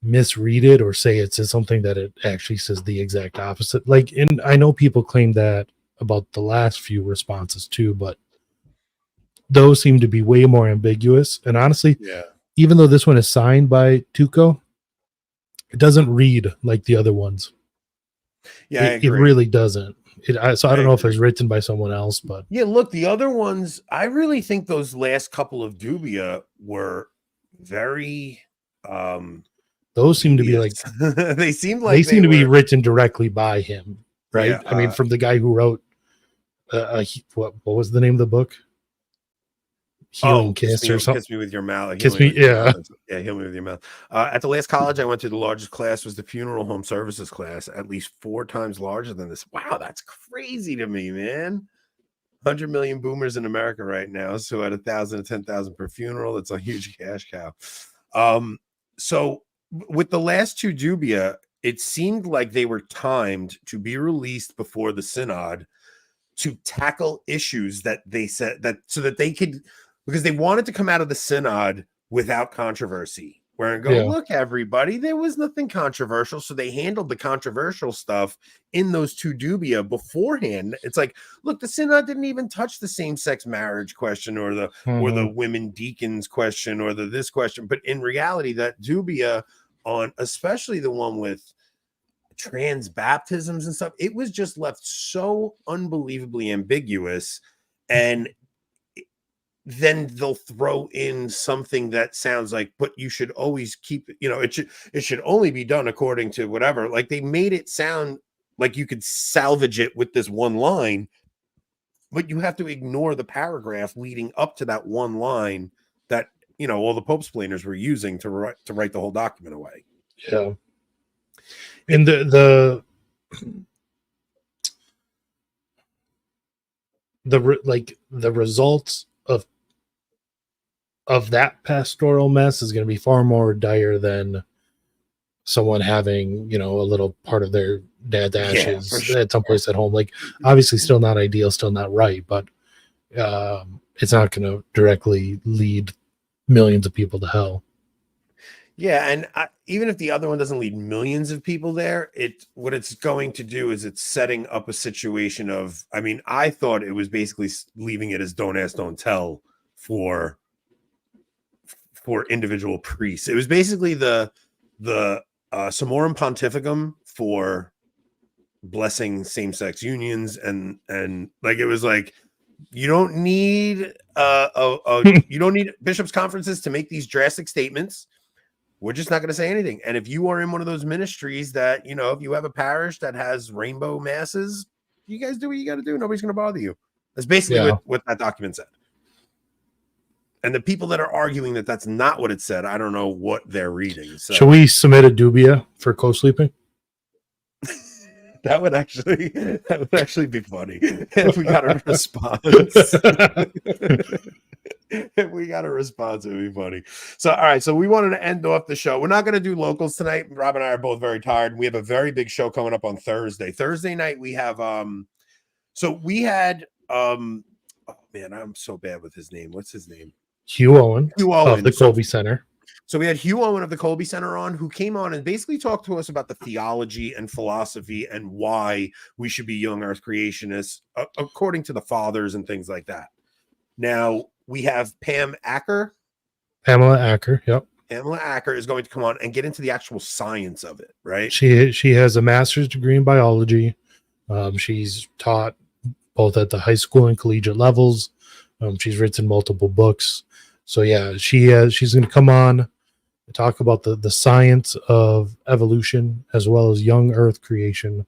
misread it or say it says something that it actually says the exact opposite. Like, and I know people claim that about the last few responses too, but those seem to be way more ambiguous. And honestly, Yeah. even though this one is signed by Tuco, it doesn't read like the other ones. Yeah, it really doesn't. So I don't know if agree. it's written by someone else, but yeah, look, the other ones, I really think those last couple of Dubia were very those seem to be like they seemed like they seem to be were, written directly by him, right? Yeah, I mean, from the guy who wrote what was the name of the book? Healing Kiss or something. Kiss Me With Your Mouth. Kiss Me, yeah. Yeah, Heal Me With Your Mouth. At the last college I went to, the largest class was the funeral home services class, at least 4 times larger than this. Wow, that's crazy to me, man. 100 million boomers in America right now. So at 1,000 to 10,000 per funeral, it's a huge cash cow. So with the last 2 Dubia, it seemed like they were timed to be released before the synod to tackle issues that they said that so that they could, because they wanted to come out of the synod without controversy. Where and go, look, everybody, there was nothing controversial. So they handled the controversial stuff in those 2 Dubia beforehand. It's like, look, the synod didn't even touch the same-sex marriage question or the or the women deacons question or the this question. But in reality, that Dubia on, especially the one with trans baptisms and stuff, it was just left so unbelievably ambiguous. And then they'll throw in something that sounds like, but you should always keep, it should only be done according to whatever. Like, they made it sound like you could salvage it with this one line, but you have to ignore the paragraph leading up to that one line that, all the Pope's planers were using to write the whole document away. Yeah. And the results of that pastoral mess is going to be far more dire than someone having, a little part of their dad's ashes at some place at home. Like, obviously still not ideal, still not right, but it's not going to directly lead millions of people to hell. Yeah, and even if the other one doesn't lead millions of people there, what it's going to do is it's setting up a situation of, I mean, I thought it was basically leaving it as don't ask, don't tell for individual priests. It was basically the Summorum Pontificum for blessing same-sex unions, and like, it was like, you don't need you don't need bishops' conferences to make these drastic statements. We're just not going to say anything. And if you are in one of those ministries that, if you have a parish that has rainbow masses, you guys do what you got to do. Nobody's going to bother you. That's basically what that document said. And the people that are arguing that that's not what it said, I don't know what they're reading. So. Should we submit a Dubia for co-sleeping? That would actually be funny if we got a response. If we got a response, it would be funny. So, all right. So we wanted to end off the show. We're not going to do locals tonight. Rob and I are both very tired. We have a very big show coming up on Thursday. Thursday night, we have, so we had, oh man, I'm so bad with his name. What's his name? Hugh Owen of the Colby Center. So we had Hugh Owen of the Colby Center on, who came on and basically talked to us about the theology and philosophy and why we should be young earth creationists according to the fathers and things like that. Now we have Pamela Acker. Yep. Pamela Acker is going to come on and get into the actual science of it, right? She has a master's degree in biology. She's taught both at the high school and collegiate levels. She's written multiple books. So yeah, she's going to come on and talk about the science of evolution as well as young Earth creation,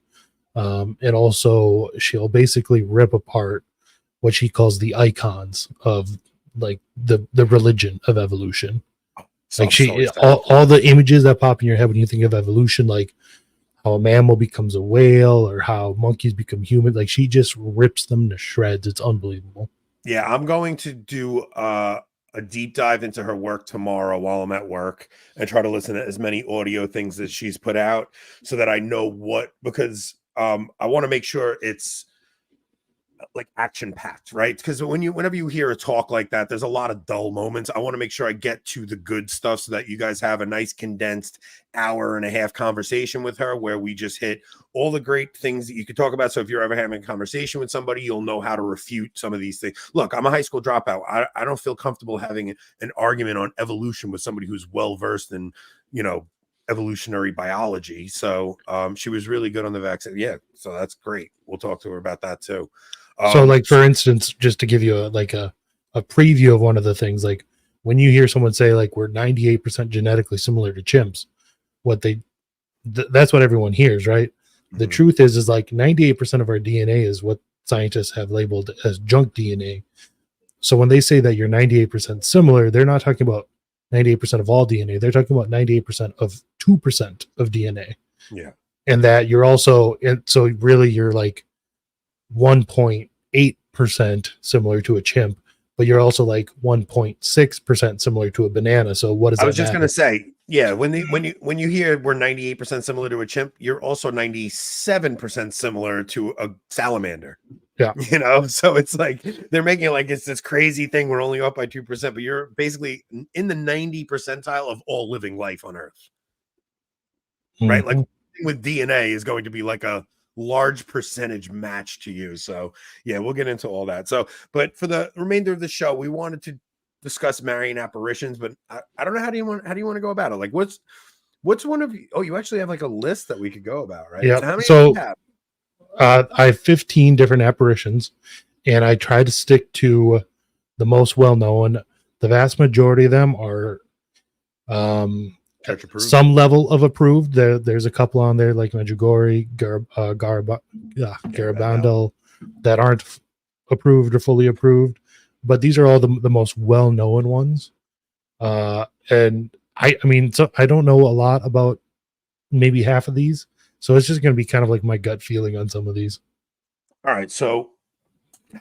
and also she'll basically rip apart what she calls the icons of like the religion of evolution. So Like I'm so excited. all the images that pop in your head when you think of evolution, like how a mammal becomes a whale or how monkeys become human, like she just rips them to shreds. It's unbelievable. Yeah, I'm going to do a deep dive into her work tomorrow while I'm at work and try to listen to as many audio things that she's put out so that I know because I want to make sure it's like action packed, right? Because whenever you hear a talk like that, there's a lot of dull moments. I want to make sure I get to the good stuff so that you guys have a nice condensed hour and a half conversation with her where we just hit all the great things that you could talk about. So if you're ever having a conversation with somebody, you'll know how to refute some of these things. Look, I'm a high school dropout. I don't feel comfortable having an argument on evolution with somebody who's well versed in, evolutionary biology. So she was really good on the vaccine. Yeah, so that's great. We'll talk to her about that too. So like, for instance, just to give you a preview of one of the things, like when you hear someone say like we're 98% genetically similar to chimps, that's what everyone hears, right? The truth is like 98% of our DNA is what scientists have labeled as junk DNA. So when they say that you're 98% similar, they're not talking about 98% of all DNA. They're talking about 98% of 2% of DNA. Yeah. And that you're also, so really you're like 1.8% similar to a chimp, but you're also like 1.6% similar to a banana. So what does that I was just matter? going to say, yeah, when you hear we're 98% similar to a chimp, you're also 97% similar to a salamander. Yeah. So it's like they're making it like it's this crazy thing. We're only up by 2%, but you're basically in the 90 percentile of all living life on Earth. Right? Like with DNA is going to be like a large percentage match to you. So yeah, we'll get into all that. So, but for the remainder of the show, we wanted to discuss Marian apparitions, but I don't know how do you want to go about it? Like what's one of you? Oh, you actually have like a list that we could go about, right? Yeah. So how many so do you have? I have 15 different apparitions, and I try to stick to the most well-known. The vast majority of them are Church approved. some level of approved. There's a couple on there like Medjugorje, Garabandal that aren't approved or fully approved, but these are all the most well-known ones. And I mean, so I don't know a lot about maybe half of these, so it's just going to be kind of like my gut feeling on some of these. All right, so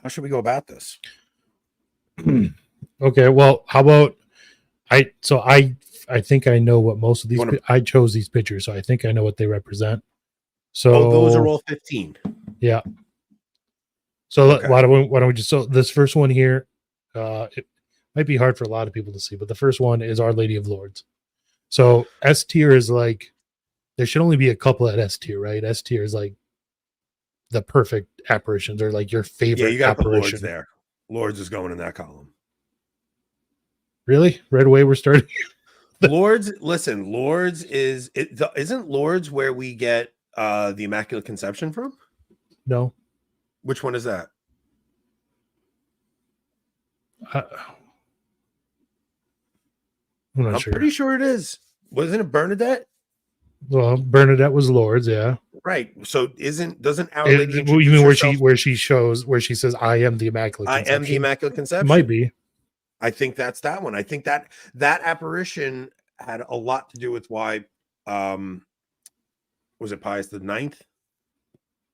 how should we go about this? Okay, well, how about I think I know what most of these. I chose these pictures, so I think I know what they represent. So those are all 15. Yeah. So Okay. why don't we just, so this first one here, it might be hard for a lot of people to see, but the first one is Our Lady of Lourdes. So S tier is like, there should only be a couple at S tier, right? S tier is like the perfect apparitions, or like your favorite. Yeah, you got to put apparition. Lourdes there. Lourdes is going in that column. Really? Right away we're starting. Lourdes, listen, Lourdes isn't Lourdes where we get the Immaculate Conception from? No. Which one is that? I'm not sure. Pretty sure it is. Wasn't it Bernadette? Well, Bernadette was Lourdes, yeah. Right. So doesn't Our Lady you mean where she says, "I am the Immaculate Conception"? I am the Immaculate Conception. Might be. I think that's that one. I think that apparition had a lot to do with why was it Pius the Ninth?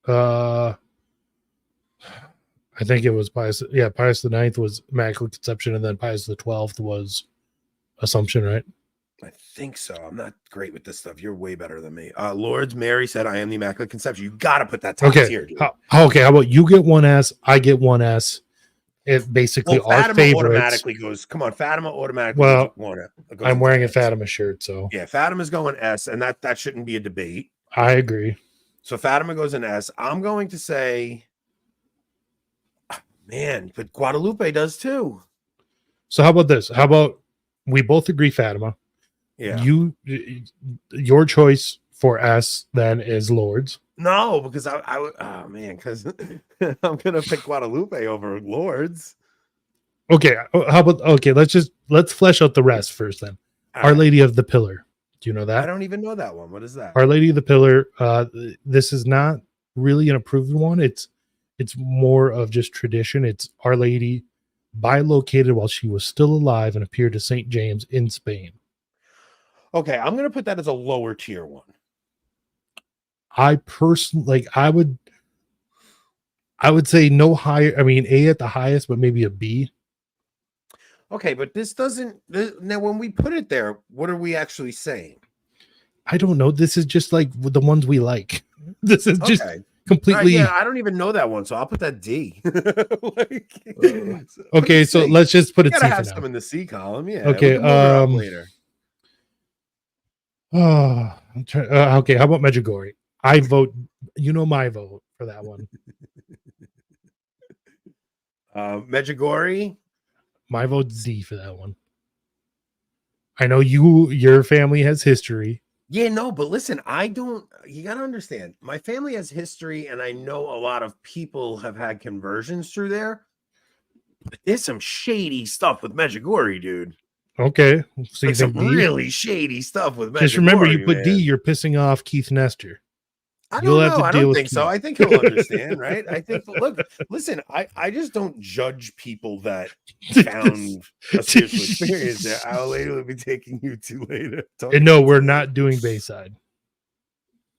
I think it was Pius. Yeah, Pius the Ninth was Immaculate Conception, and then Pius the 12th was Assumption, right? I think so. I'm not great with this stuff. You're way better than me. Lourdes Mary said, "I am the Immaculate Conception." You got to put that top tier. Dude. Okay, how about you get one S, I get one S. It basically our Fatima favorites automatically goes. Come on, Fatima automatically. Well, goes I'm wearing a Fatima shirt, so yeah, Fatima's going S, and that shouldn't be a debate. I agree. So Fatima goes in S. I'm going to say, man, but Guadalupe does too. So how about this? How about we both agree Fatima? Yeah. Your choice for S then is Lourdes. No, because because I'm gonna pick Guadalupe over Lourdes. Okay, how about let's flesh out the rest first then. All Our right. Lady of the Pillar. Do you know I that? don't even know that one. What is that? Our Lady of the Pillar. This is not really an approved one. It's more of just tradition. It's Our Lady bilocated while she was still alive and appeared to St. James in Spain. Okay, I'm gonna put that as a lower tier one. I personally I would say no higher. I mean, A at the highest, but maybe a B. Okay, but this doesn't. Now, when we put it there, what are we actually saying? I don't know. This is just like the ones we like. This is just Okay. completely. Yeah, I don't even know that one, so I'll put that D. Okay, so let's just put it gotta C have for some now. in the C column. Yeah. Okay, we can move it up later. Oh, I'm trying. Okay, how about Medjugorje? I vote. You know my vote for that one. Medjugorje. My vote's Z for that one. I know your family has history. Yeah, no, but listen, I don't. You got to understand, my family has history, and I know a lot of people have had conversions through there. But there's some shady stuff with Medjugorje, dude. Okay, so you Like some think D? really shady stuff with Medjugorje. Just remember, you put D, man. you're pissing off Keith Nestor. I You'll don't have know. to I deal don't with think so. Keith. I think he'll understand, right? I think. Look, listen. I just don't judge people that found a spiritual experience there. Our Lady will be taking you to later. And no, we're not doing Bayside.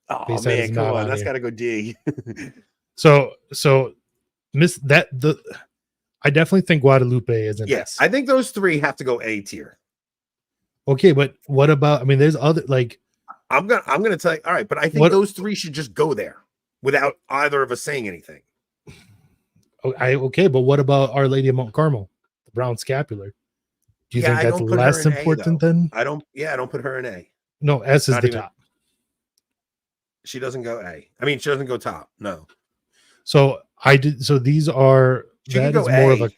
Oh Bayside is man, come not on. on That's here. got to go D. So I definitely think Guadalupe is an Yes, S. I think those three have to go A tier. Okay, but what about? I mean, there's other like. I'm gonna tell you. All right, but I think those three should just go there without either of us saying anything. Okay, but what about Our Lady of Mount Carmel, the brown scapular? Do you think that's less important than? I don't put her in A. No, S is Not the even- top. She doesn't go A. I mean, she doesn't go top. No. So I did. So these are She can that go is more of A. a.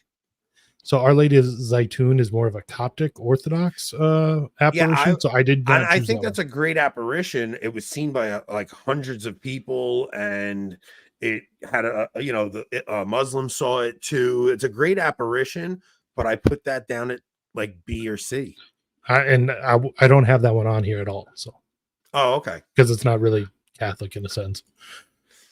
So Our Lady of Zaytun is more of a Coptic Orthodox apparition. So I did. I think that's a great apparition. It was seen by like hundreds of people, and it had the Muslims saw it too. It's a great apparition, but I put that down at like B or C. I don't have that one on here at all. So. Oh, okay. Because it's not really Catholic in a sense.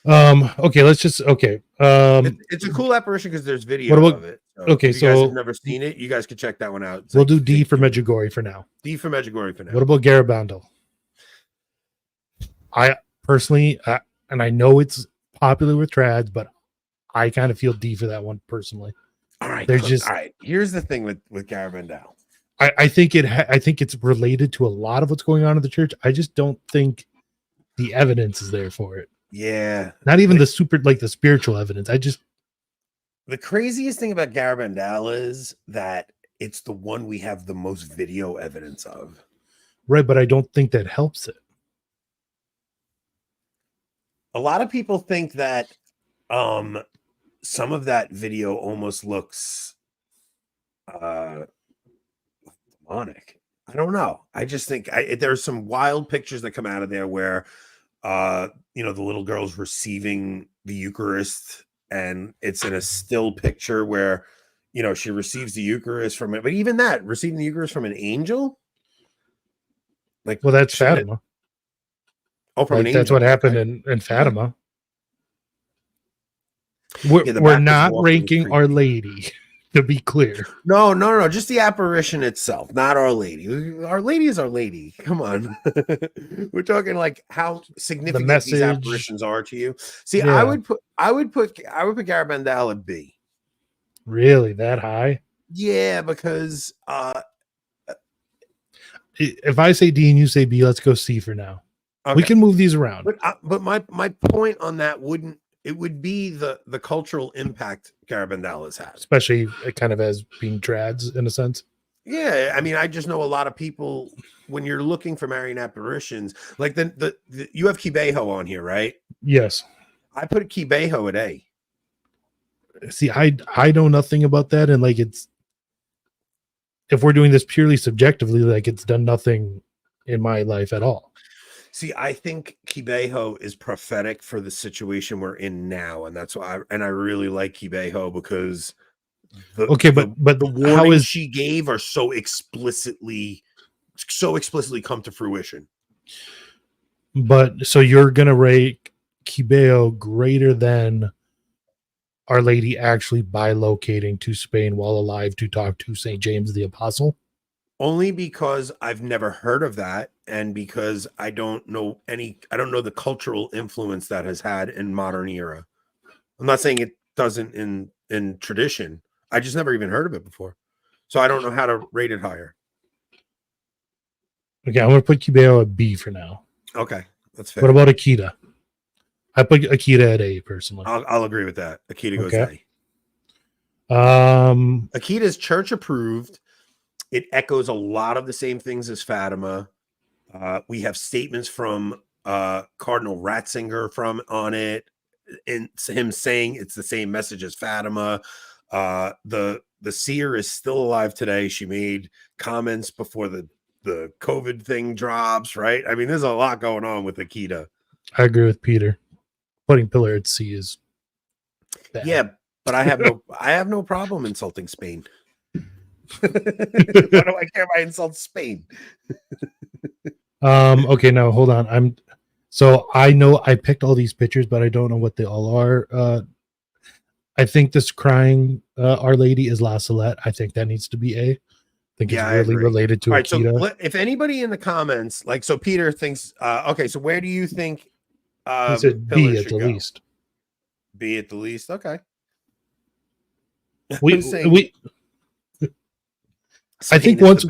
Okay, let's just it's a cool apparition because there's video of it. So okay, if you guys so have never seen it, you guys can check that one out. We'll do D for Medjugorje for now. D for Medjugorje for now. What about Garabandal? I personally, and I know it's popular with trads, but I kind of feel D for that one personally. All right, there's just all right. Here's the thing with Garabandal. I think it's related to a lot of what's going on in the church. I just don't think the evidence is there for it. Yeah, not even the spiritual evidence. The craziest thing about Garabandal is that it's the one we have the most video evidence of. Right, but I don't think that helps it. A lot of people think that some of that video almost looks demonic. I don't know. I just think there's some wild pictures that come out of there where the little girl's receiving the Eucharist, and it's in a still picture where she receives the Eucharist from it. But even that, receiving the Eucharist from an angel, like, well, that's Fatima. Oh, from an angel. That's what happened in Fatima. We're not ranking Our Lady, to be clear. No. Just the apparition itself, not Our Lady. Our Lady is Our Lady. Come on. We're talking like how significant these apparitions are to you. See, yeah. I would put Garabandal at B. Really, that high? Yeah, because if I say D and you say B, let's go C for now. Okay. We can move these around. But my point on that would be the cultural impact Garabandal has had, especially kind of as being trads in a sense. Yeah, I mean, I just know a lot of people when you're looking for Marian apparitions, like the you have Kibeho on here, right? Yes, I put Kibeho at A. See, I know nothing about that, and like if we're doing this purely subjectively, like it's done nothing in my life at all. See, I think Kibeho is prophetic for the situation we're in now, and that's why I really like Kibeho, because Okay, but the how warnings is she gave are so explicitly come to fruition. but so you're gonna rate Kibeo greater than Our Lady actually bilocating to Spain while alive to talk to St. James the Apostle? Only because I've never heard of that, and because I don't know the cultural influence that has had in modern era. I'm not saying it doesn't in tradition. I just never even heard of it before. So I don't know how to rate it higher. Okay, I'm gonna put Kibeo at B for now. Okay, that's fair. What about Akita? I put Akita at A personally. I'll agree with that. Akita goes Okay. A. Akita's church approved. It echoes a lot of the same things as Fatima. We have statements from Cardinal Ratzinger on it, and him saying it's the same message as Fatima. The seer is still alive today. She made comments before the COVID thing drops, right? I mean, there's a lot going on with Akita. I agree with Peter. Putting Pillar at C is bad. Yeah, but I have no problem insulting Spain. Why do I care if I insult Spain? Okay, no, hold on. So I know I picked all these pictures, but I don't know what they all are. I think this crying Our Lady is La Salette. I think that needs to be A. I think it's really related to Akita. So if anybody in the comments, like, so Peter thinks, okay, so where do you think He said B at the least. B at the least. Okay. I think once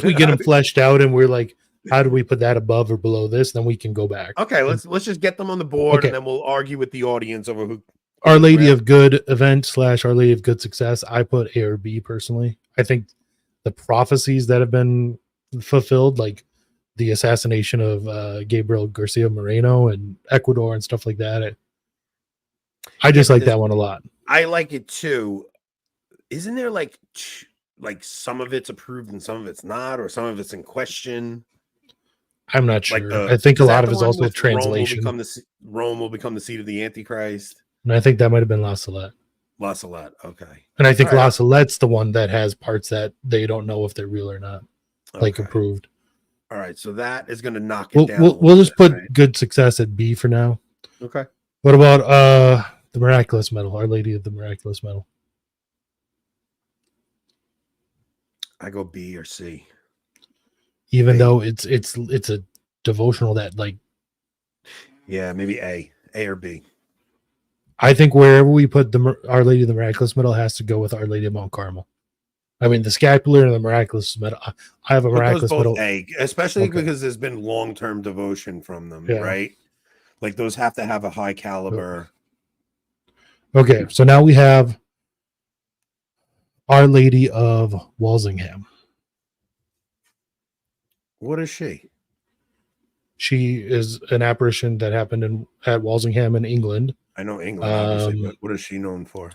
we get them fleshed out and we're like, how do we put that above or below this? Then we can go back. Okay, let's just get them on the board, and then we'll argue with the audience over who. Our Lady of Good event / Our Lady of Good success. I put A or B personally. I think the prophecies that have been fulfilled, like the assassination of Gabriel Garcia Moreno in Ecuador and stuff like that. I just like that one a lot. I like it too. Isn't there like some of it's approved and some of it's not, or some of it's in question? I'm not sure. I think a lot of it's also translation. Rome will become the seat of the Antichrist. And I think that might have been La Salette. La Salette, okay. And I think La Salette's the one that has parts that they don't know if they're real or not, like approved. All right, so that is going to knock it down. We'll just put good success at B for now. Okay. What about the Miraculous Medal, Our Lady of the Miraculous Medal? I go B or C. Even though it's a devotional that, like, yeah, maybe A or B. I think wherever we put Our Lady of the Miraculous Medal has to go with Our Lady of Mount Carmel. I mean, the scapular and the miraculous medal. I have a miraculous medal, A, especially because there's been long-term devotion from them, right? Like those have to have a high caliber. Okay, so now we have Our Lady of Walsingham. What is she? She is an apparition that happened at Walsingham in England. I know England, obviously, but what is she known for?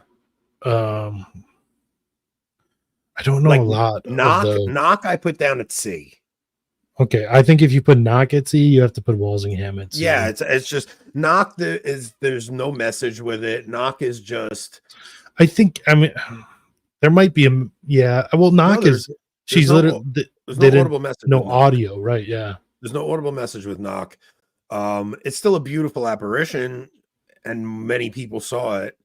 I don't know a lot. Knock, I put down at C. Okay, I think if you put Knock at C, you have to put Walsingham at C. Yeah, it's just Knock. There's no message with it. Knock is just. I mean, there might be a Well, Knock she's literally there's no audible message. No audio, right? Yeah. There's no audible message with Knock. It's still a beautiful apparition, and many people saw it.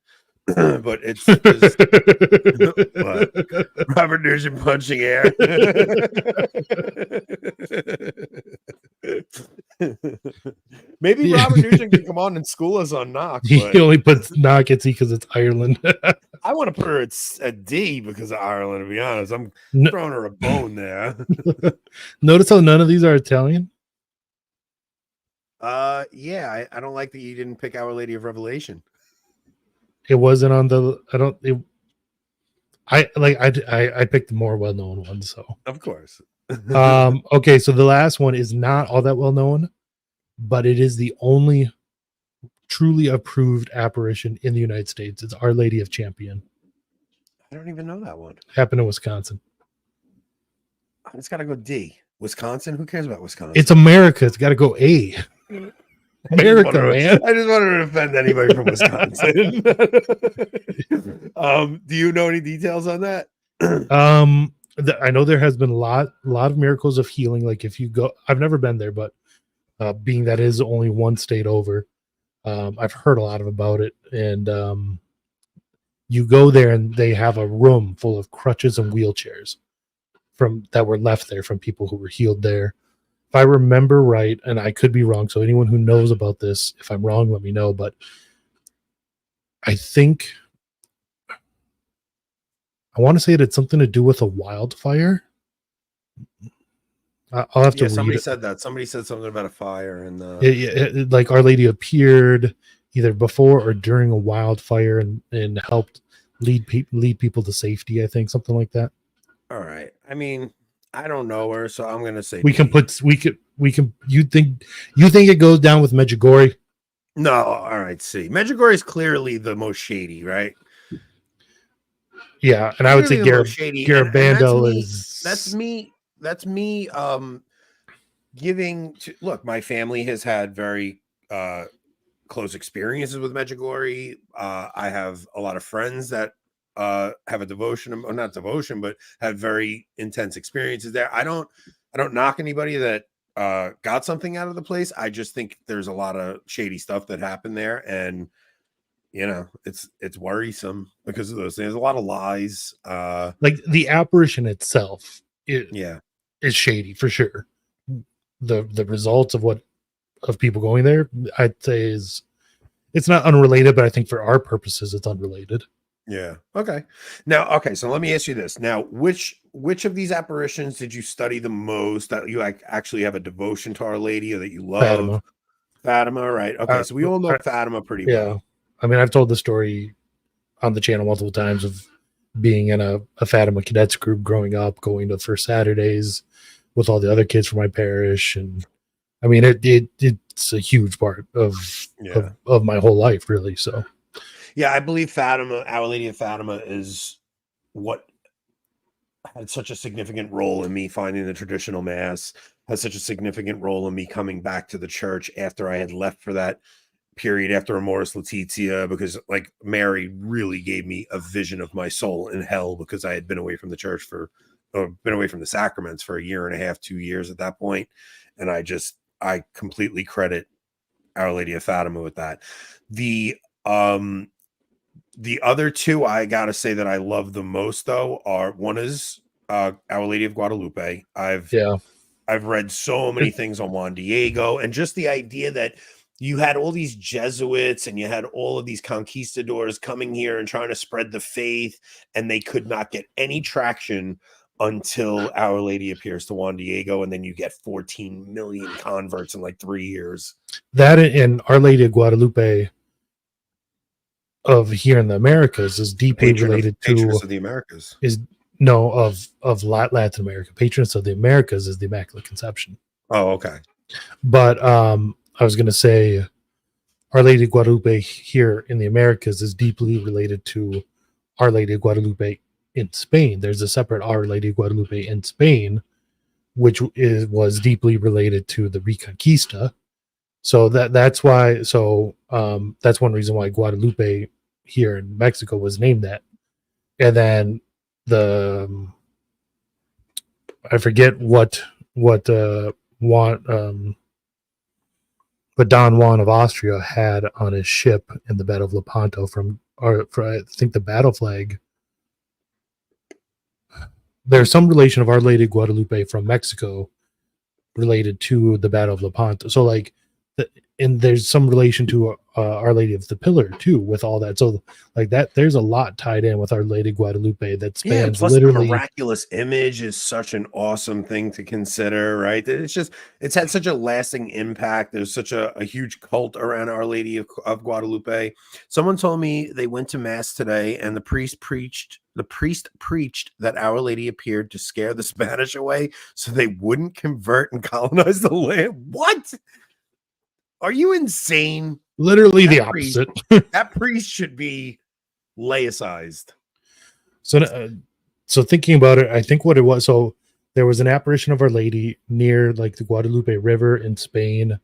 But it's Robert Nugent punching air. Maybe Robert Nugent can come on and school us on Knock. He only puts Knock at C because it's Ireland. I want to put her at D because of Ireland, to be honest. I'm throwing her a bone there. Notice how none of these are Italian? Yeah, I don't like that you didn't pick Our Lady of Revelation. It wasn't on the. I picked the more well-known ones. So of course. Okay, so the last one is not all that well known, but it is the only truly approved apparition in the United States. It's Our Lady of Champion. I don't even know that one. Happened in Wisconsin. It's got to go D. Wisconsin? Who cares about Wisconsin? It's America. It's got to go A. America, man. I just wanted to offend anybody from Wisconsin. Do you know any details on that? I know there has been a lot of miracles of healing. Like if you go, I've never been there, but being that is only one state over, I've heard a lot about it. And you go there and they have a room full of crutches and wheelchairs from that were left there from people who were healed there. If I remember right, and I could be wrong, so anyone who knows about this, if I'm wrong, let me know. But I think I want to say it had something to do with a wildfire. I'll have to read somebody it. said that. Somebody said something about a fire and like Our Lady appeared either before or during a wildfire and helped lead people to safety. I think something like that. all right. I mean, I don't know her, so I'm gonna say We can. You think it goes down with Medjugorje? no. All right. See, Medjugorje is clearly the most shady, right? Yeah, and I would say Garabandal is. That's me. Giving to look. My family has had very close experiences with Medjugorje. I have a lot of friends that have a devotion, or not devotion, but have very intense experiences there. I don't knock anybody that got something out of the place. I just think there's a lot of shady stuff that happened there, and it's worrisome because of those things. There's a lot of lies. Like the apparition itself, is shady for sure. The results of people going there, I'd say it's not unrelated, but I think for our purposes, it's unrelated. Yeah. Okay. Now, so let me ask you this. Now, which of these apparitions did you study the most, that you actually have a devotion to Our Lady, or that you love? Fatima, right? Okay. So we all know Fatima pretty well. I mean, I've told the story on the channel multiple times of being in a Fatima cadets group growing up, going to First Saturdays with all the other kids from my parish. And I mean, it's a huge part of my whole life, really. So yeah, I believe Fatima, Our Lady of Fatima, is what had such a significant role in me finding the traditional mass, has such a significant role in me coming back to the church after I had left for that period after Amoris Laetitia, because like Mary really gave me a vision of my soul in hell, because I had been away from the church been away from the sacraments for 1.5 years, 2 years at that point. And I completely credit Our Lady of Fatima with that. The other two I gotta say that I love the most, though, one is Our Lady of Guadalupe. I've read so many things on Juan Diego, and just the idea that you had all these Jesuits and you had all of these conquistadors coming here and trying to spread the faith, and they could not get any traction until Our Lady appears to Juan Diego, and then you get 14 million converts in like 3 years. That and Our Lady of Guadalupe of here in the Americas is deeply related to Patroness of the Americas. Of Latin America. Patroness of the Americas is the Immaculate Conception. Oh, okay. But I was going to say Our Lady of Guadalupe here in the Americas is deeply related to Our Lady of Guadalupe in Spain. There's a separate Our Lady of Guadalupe in Spain, which was deeply related to the Reconquista. So that's why. So that's one reason why Guadalupe here in Mexico was named that. And then I forget what Don Juan of Austria had on his ship in the Battle of Lepanto for I think the battle flag. There's some relation of Our Lady of Guadalupe from Mexico related to the Battle of Lepanto. So like, and there's some relation to Our Lady of the Pillar too, with all that. So like that, there's a lot tied in with Our Lady of Guadalupe that spans literally. The miraculous image is such an awesome thing to consider, right? It's had such a lasting impact. There's such a huge cult around Our Lady of Guadalupe. Someone told me they went to mass today, and the priest preached that Our Lady appeared to scare the Spanish away so they wouldn't convert and colonize the land. What? Are you insane? Literally the opposite. That priest should be laicized. So thinking about it, I think what it was, so there was an apparition of Our Lady near like the Guadalupe River in Spain.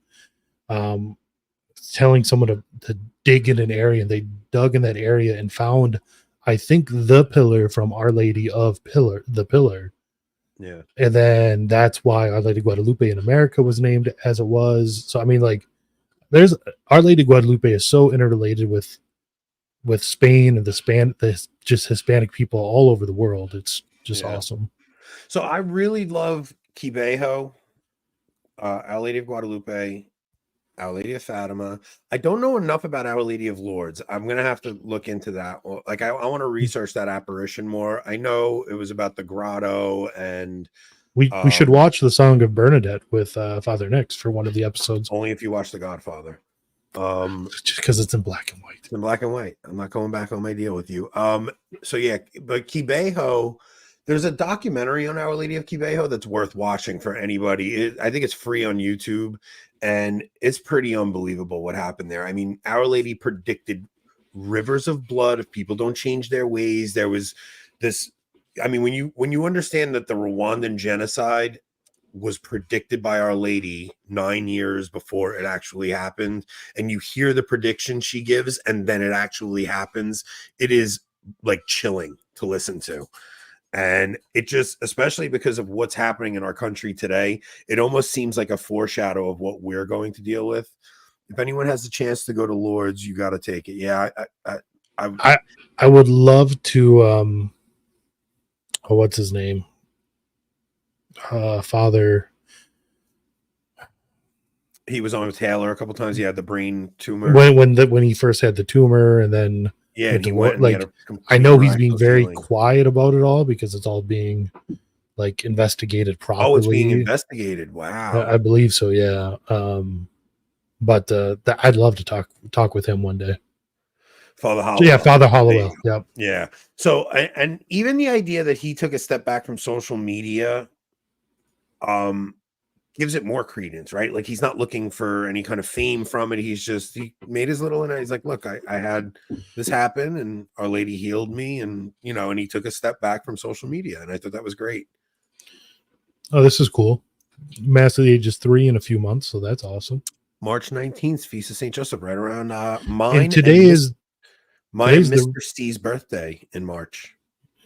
telling someone to dig in an area, and they dug in that area and found, I think, the pillar from Our Lady of the Pillar. Yeah. And then that's why Our Lady Guadalupe in America was named as it was. So I mean, like, there's Our Lady Guadalupe is so interrelated with Spain and the just Hispanic people all over the world. It's just awesome. So I really love Quibejo, Our Lady of Guadalupe, Our Lady of Fatima. I don't know enough about Our Lady of Lourdes. I'm gonna have to look into that. Like, I want to research that apparition more. I know it was about the grotto, and we should watch the Song of Bernadette with Father Nix for one of the episodes. Only if you watch The Godfather. Just because it's in black and white. It's in black and white. I'm not going back on my deal with you. So yeah, but Quibejo, there's a documentary on Our Lady of Quibejo that's worth watching for anybody. I think it's free on YouTube, and it's pretty unbelievable what happened there. I mean, Our Lady predicted rivers of blood if people don't change their ways. There was this, I mean, when you understand that the Rwandan genocide was predicted by Our Lady 9 years before it actually happened, and you hear the prediction she gives, and then it actually happens, it is like chilling to listen to. And it just, especially because of what's happening in our country today, it almost seems like a foreshadow of what we're going to deal with. If anyone has the chance to go to Lourdes, you got to take it. Yeah, I would love to. What's his name? Father. He was on with Taylor a couple times. He had the brain tumor when he first had the tumor, and then and he went. Like, I know he's being very quiet about it all because it's all being like investigated properly. Oh, it's being investigated. Wow, I believe so. Yeah. But I'd love to talk with him one day. Father Hollowell. Yeah, Father Hollowell. Yeah. Yeah. So, and even the idea that he took a step back from social media gives it more credence, right? Like, he's not looking for any kind of fame from it. He made his little, and he's like, look, I had this happen, and Our Lady healed me, and and he took a step back from social media, and I thought that was great. Oh, this is cool. Mass of the Ages 3 in a few months, so that's awesome. March 19th, Feast of St. Joseph, right around mine. And today is Mr. Steve's birthday in March.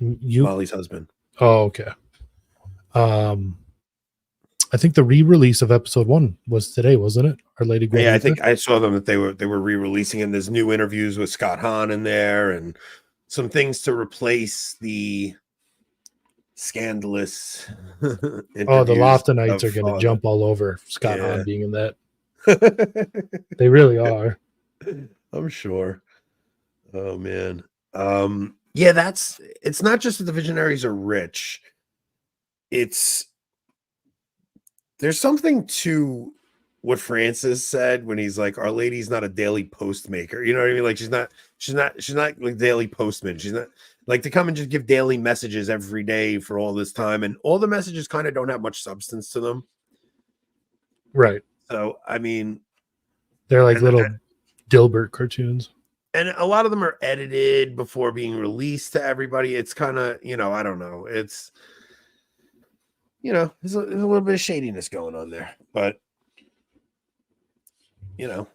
Molly's husband. Oh, okay. I think the re-release of episode 1 was today, wasn't it? Our Lady Guadalupe? Yeah, I think I saw them that they were re-releasing, and there's new interviews with Scott Hahn in there, and some things to replace the scandalous. The Loftonites are going to jump all over Scott Hahn being in that. They really are. I'm sure. Oh man. Yeah, it's not just that the visionaries are rich. There's something to what Francis said when he's like, Our Lady's not a daily post maker. You know what I mean? Like, she's not like daily postman. She's not like to come and just give daily messages every day for all this time. And all the messages kind of don't have much substance to them. Right. So, I mean, they're like little Dilbert cartoons. And a lot of them are edited before being released to everybody. It's kind of, I don't know. It's, there's a little bit of shadiness going on there. But, and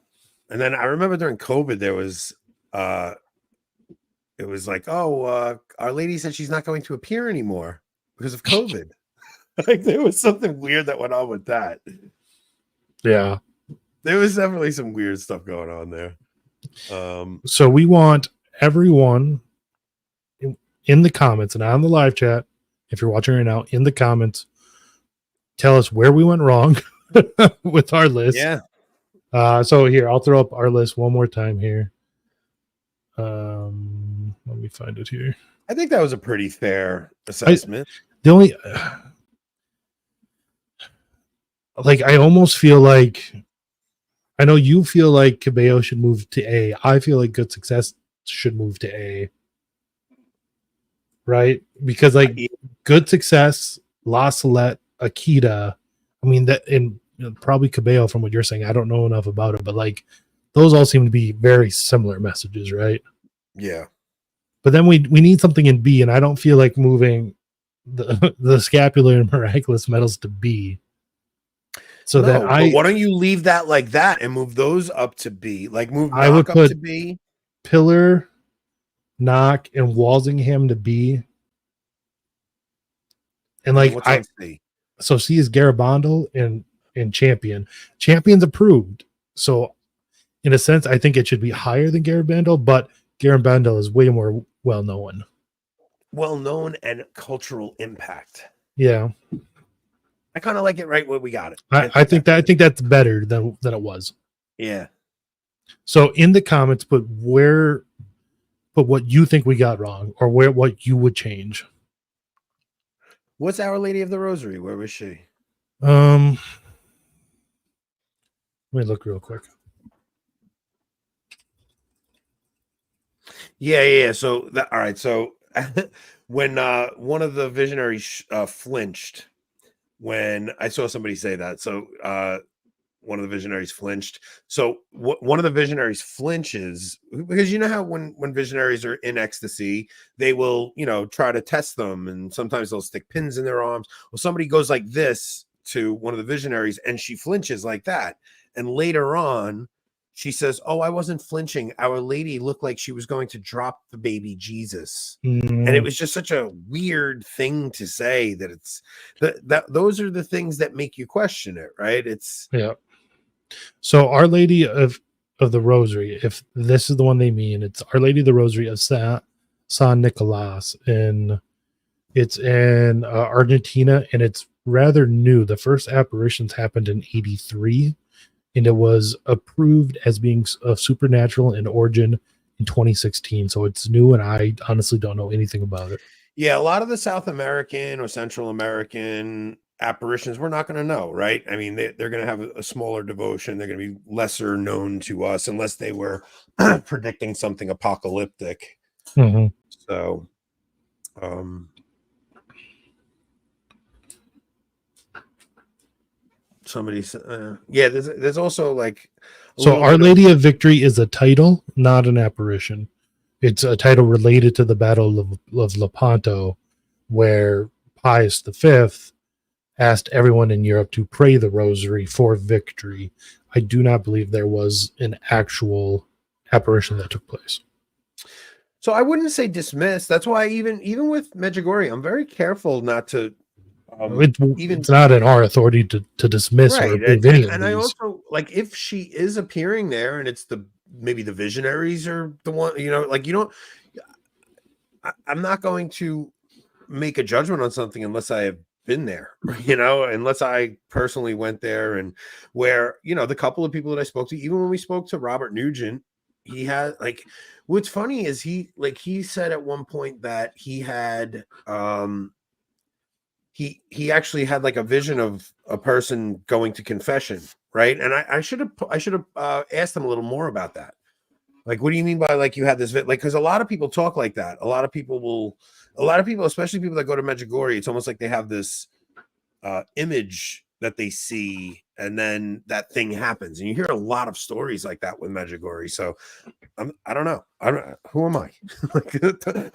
then I remember during COVID, there was, it was like, Our Lady said she's not going to appear anymore because of COVID. Like, there was something weird that went on with that. Yeah. There was definitely some weird stuff going on there. So we want everyone in the comments and on the live chat, if you're watching right now, in the comments, tell us where we went wrong with our list. Yeah. So here, I'll throw up our list one more time here. Let me find it here. I think that was a pretty fair assessment. I almost feel like, I know you feel like Cabello should move to A. I feel like Good Success should move to A. Right? Because Good Success, La Salette, Akita, I mean, that, and probably Cabello from what you're saying, I don't know enough about it, but those all seem to be very similar messages, right? Yeah. But then we need something in B, and I don't feel like moving the scapular and miraculous medals to B. So then but why don't you leave that like that and move those up to B? Like move I would knock up put to B. Pillar, Knock, and Walsingham to B. And like what's on C? So C is Garibaldi and Champion. Champion's approved. So in a sense, I think it should be higher than Garibaldi, but Garibaldi is way more well known. Well known and cultural impact. Yeah. I kind of like it right where we got it. I think that's better than it was. Yeah. So in the comments, put what you think we got wrong, or what you would change. What's Our Lady of the Rosary? Where was she? Let me look real quick. Yeah. So all right. So when one of the visionaries flinched, when I saw somebody say that, so one of the visionaries flinched. So one of the visionaries flinches because you know how when visionaries are in ecstasy, they will try to test them, and sometimes they'll stick pins in their arms. Well, somebody goes like this to one of the visionaries, and she flinches like that, and later on. She says, "Oh, I wasn't flinching. Our Lady looked like she was going to drop the baby Jesus." And it was just such a weird thing to say that it's that those are the things that make you question it, right? It's So Our Lady of the Rosary, if this is the one they mean, it's Our Lady of the Rosary of San Nicolas, and it's in Argentina, and it's rather new. The first apparitions happened in 1983. And it was approved as being of supernatural in origin in 2016. So it's new, and I honestly don't know anything about it. Yeah, a lot of the South American or Central American apparitions, we're not going to know, right? I mean, they're going to have a smaller devotion. They're going to be lesser known to us unless they were predicting something apocalyptic. Mm-hmm. So, somebody said, there's also like so Our Lady of Victory is a title, not an apparition. It's a title related to the Battle of Lepanto, where Pius V asked everyone in Europe to pray the rosary for victory. I do not believe there was an actual apparition that took place. So I wouldn't say dismiss. That's why even with Medjugorje, I'm very careful not to it's not in our authority to dismiss right. or approve any of and these. I also like if she is appearing there and it's maybe the visionaries are the one, like I'm not going to make a judgment on something unless I have been there, unless I personally went there, and where the couple of people that I spoke to, even when we spoke to Robert Nugent, he had what's funny is he said at one point that he had he actually had like a vision of a person going to confession, right? And I should have asked him a little more about that. Like, what do you mean by like you had this because a lot of people talk like that. A lot of people, especially people that go to Medjugorje, it's almost like they have this image that they see, and then that thing happens, and you hear a lot of stories like that with Medjugorje. So I don't know. Who am I?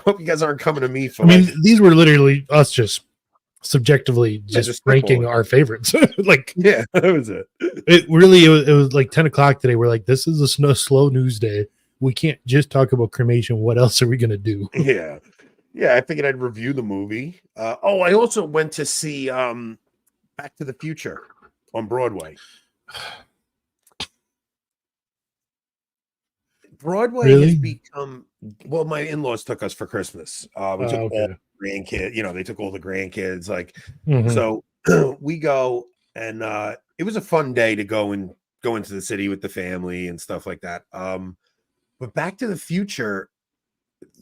Hope you guys aren't coming to me for. These were literally us just subjectively just ranking our favorites. That was it. It was like 10 o'clock today. We're like, this is a slow news day. We can't just talk about cremation. What else are we gonna do? Yeah. I figured I'd review the movie. I also went to see Back to the Future on Broadway. Broadway has become my in-laws took us for Christmas. We took all the grandkids, they took all the grandkids, so we go, and it was a fun day to go into the city with the family and stuff like that. But Back to the Future,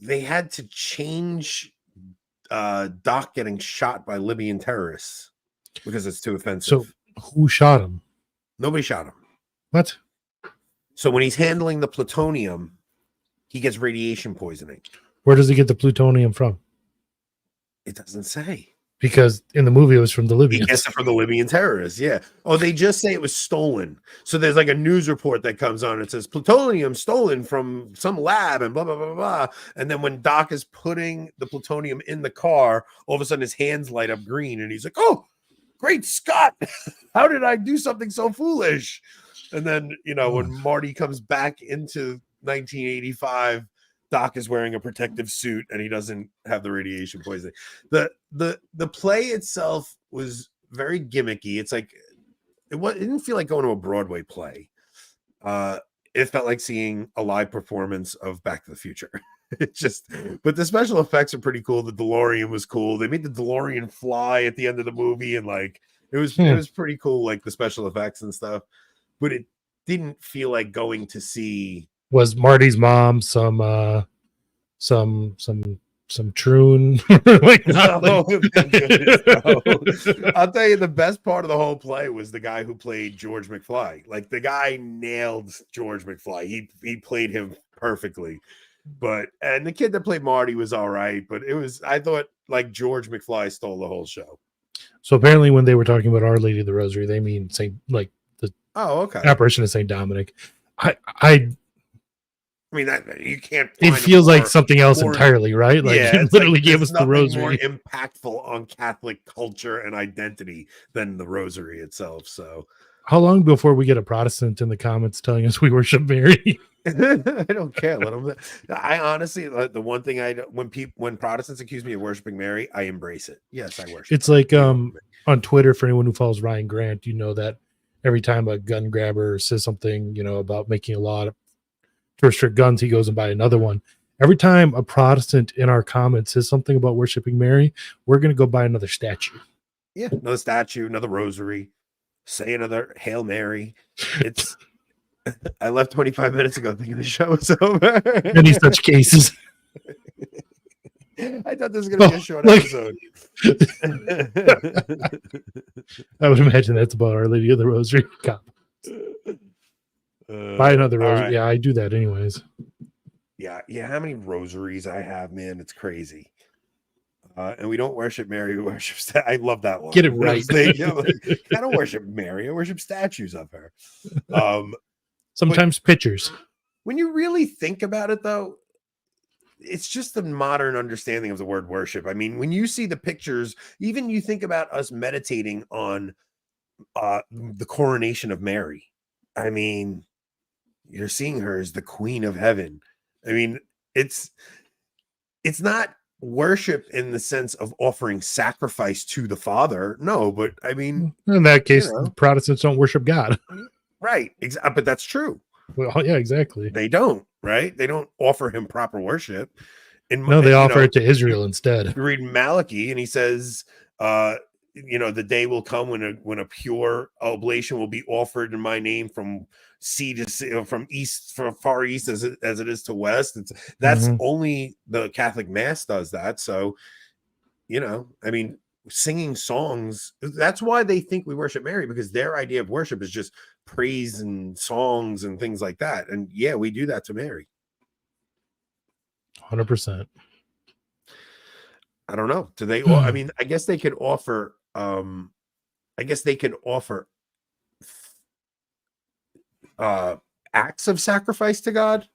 they had to change Doc getting shot by Libyan terrorists because it's too offensive. So who shot him? Nobody shot him. What? So when he's handling the plutonium, he gets radiation poisoning. Where does he get the plutonium from? It doesn't say. Because in the movie it was from the Libyans. He gets it from the Libyan terrorists, yeah. Oh, they just say it was stolen. So there's like a news report that comes on. It says plutonium stolen from some lab and blah, blah, blah, blah. And then when Doc is putting the plutonium in the car, all of a sudden his hands light up green and he's like, oh, great Scott, how did I do something so foolish? And then, you know, when Marty comes back into 1985, Doc is wearing a protective suit and he doesn't have the radiation poisoning. The play itself was very gimmicky. It's like it didn't feel like going to a Broadway play. It felt like seeing a live performance of Back to the Future. It's just, but the special effects are pretty cool. The DeLorean was cool. They made the DeLorean fly at the end of the movie, and like it was pretty cool, like the special effects and stuff. But it didn't feel like going to see. Was Marty's mom some troon? Like, No. I'll tell you, the best part of the whole play was the guy who played George McFly. Like the guy nailed George McFly. He played him perfectly. And the kid that played Marty was all right, but I thought like George McFly stole the whole show. So apparently when they were talking about Our Lady of the Rosary, they mean the apparition of Saint Dominic. I mean, that you can't. It feels like something else entirely, right? Like, yeah, it literally gave us the rosary. More impactful on Catholic culture and identity than the rosary itself. So, how long before we get a Protestant in the comments telling us we worship Mary? I don't care. Let them. I honestly, the one thing when Protestants accuse me of worshiping Mary, I embrace it. Yes, I worship. It's like on Twitter, for anyone who follows Ryan Grant, you know that every time a gun grabber says something, you know, about making a law to restrict guns, he goes and buy another one. Every time a Protestant in our comments says something about worshiping Mary, we're going to go buy another statue. Yeah, another statue, another rosary, say another Hail Mary. It's. I left 25 minutes ago thinking the show was over. Any such cases. I thought this was going to be a short episode. I would imagine that's about Our Lady of the Rosary. Buy another rosary. Right. Yeah, I do that anyways. Yeah. How many rosaries I have, man? It's crazy. And we don't worship Mary. We worship. I love that one. Get it right. I don't worship Mary. I worship statues of her. Sometimes pictures. When you really think about it, though, it's just the modern understanding of the word worship. I mean, when you see the pictures, even you think about us meditating on the coronation of Mary. I mean, you're seeing her as the Queen of Heaven. I mean, it's not worship in the sense of offering sacrifice to the Father. No, but I mean, in that case, Protestants don't worship God. Right. But that's true. Well, yeah, exactly. They don't, right? They don't offer him proper worship. They offer it to Israel instead. You read Malachi and he says, the day will come when a pure oblation will be offered in my name from sea to sea, from far east as it is to west. That's only the Catholic Mass does that. So, I mean, singing songs, that's why they think we worship Mary, because their idea of worship is just praise and songs and things like that. And yeah, we do that to Mary. 100%. I don't know. Do they? I mean, I guess they could offer. Acts of sacrifice to God,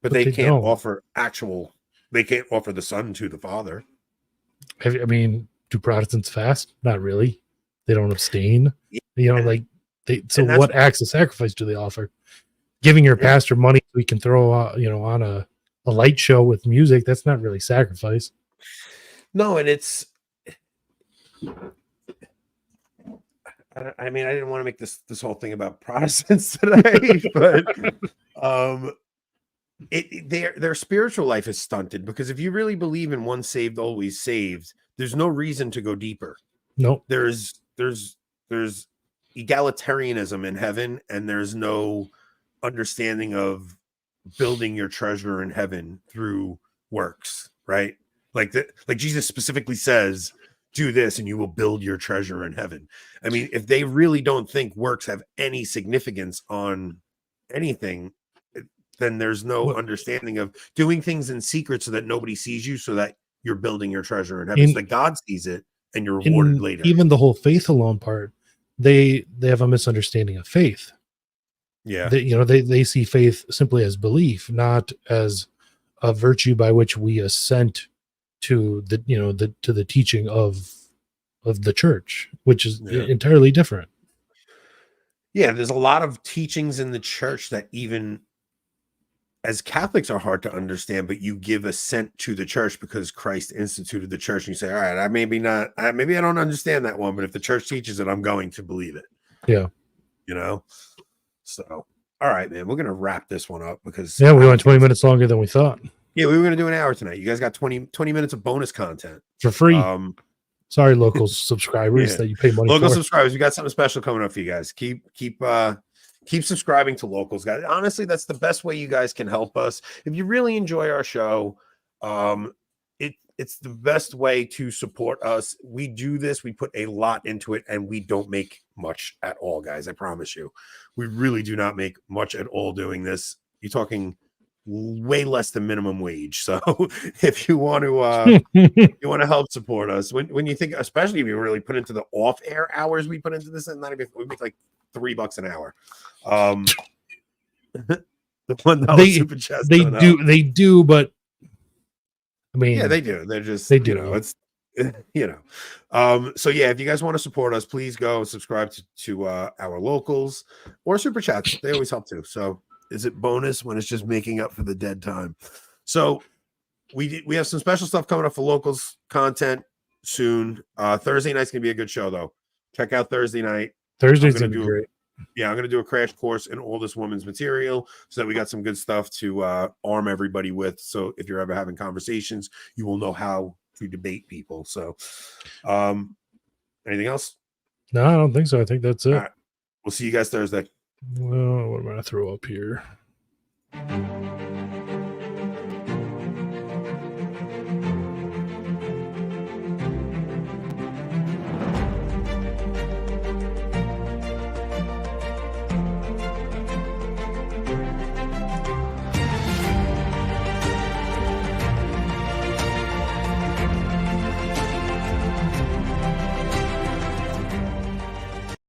but they can't offer actual. They can't offer the Son to the Father. I mean, do Protestants fast? Not really. They don't abstain. Yeah. What acts of sacrifice do they offer? Giving your pastor money so he can throw on a light show with music, that's not really sacrifice. No, and it's. I mean, I didn't want to make this whole thing about Protestants today, but their spiritual life is stunted, because if you really believe in once saved, always saved, there's no reason to go deeper. No, there's egalitarianism in heaven, and there's no understanding of building your treasure in heaven through works, right? Like Jesus specifically says, do this and you will build your treasure in heaven. I mean, if they really don't think works have any significance on anything, then there's no understanding of doing things in secret so that nobody sees you, so that you're building your treasure in heaven, so that God sees it and you're rewarded later. Even the whole faith alone part, they have a misunderstanding of faith. Yeah. They see faith simply as belief, not as a virtue by which we assent to the teaching of of the church, which is Yeah. entirely different. Yeah, there's a lot of teachings in the church that even as Catholics are hard to understand, but you give assent to the church because Christ instituted the church, and you say, all right, maybe I don't understand that one, but if the church teaches it, I'm going to believe it. Yeah. You know? So, all right, man, we're going to wrap this one up because Yeah, we went 20 minutes longer than we thought. Yeah, we were going to do an hour tonight. You guys got 20 minutes of bonus content. For free. Sorry, local subscribers Yeah. that you pay money Local for. subscribers, we got something special coming up for you guys. Keep subscribing to locals, guys. Honestly, that's the best way you guys can help us. If you really enjoy our show, it's the best way to support us. We do this, we put a lot into it, and we don't make much at all, guys. I promise you. We really do not make much at all doing this. You're talking way less than minimum wage. So if you want to help support us, when you think, especially if you really put into the off-air hours we put into this, and not even we make like $3 an hour. The $1 super chat. They do, but I mean, yeah, they do. They're just they do. You know, it's so yeah, if you guys want to support us, please go subscribe to our locals or super chats. They always help too. So is it bonus when it's just making up for the dead time? So we have some special stuff coming up for locals content soon. Thursday night's gonna be a good show though. Check out Thursday night. Thursday's gonna be great. Yeah, I'm gonna do a crash course in all this woman's material so that we got some good stuff to arm everybody with. So if you're ever having conversations, you will know how to debate people. So anything else? No, I don't think so. I think that's it. All right. We'll see you guys Thursday. Well, what am I gonna throw up here?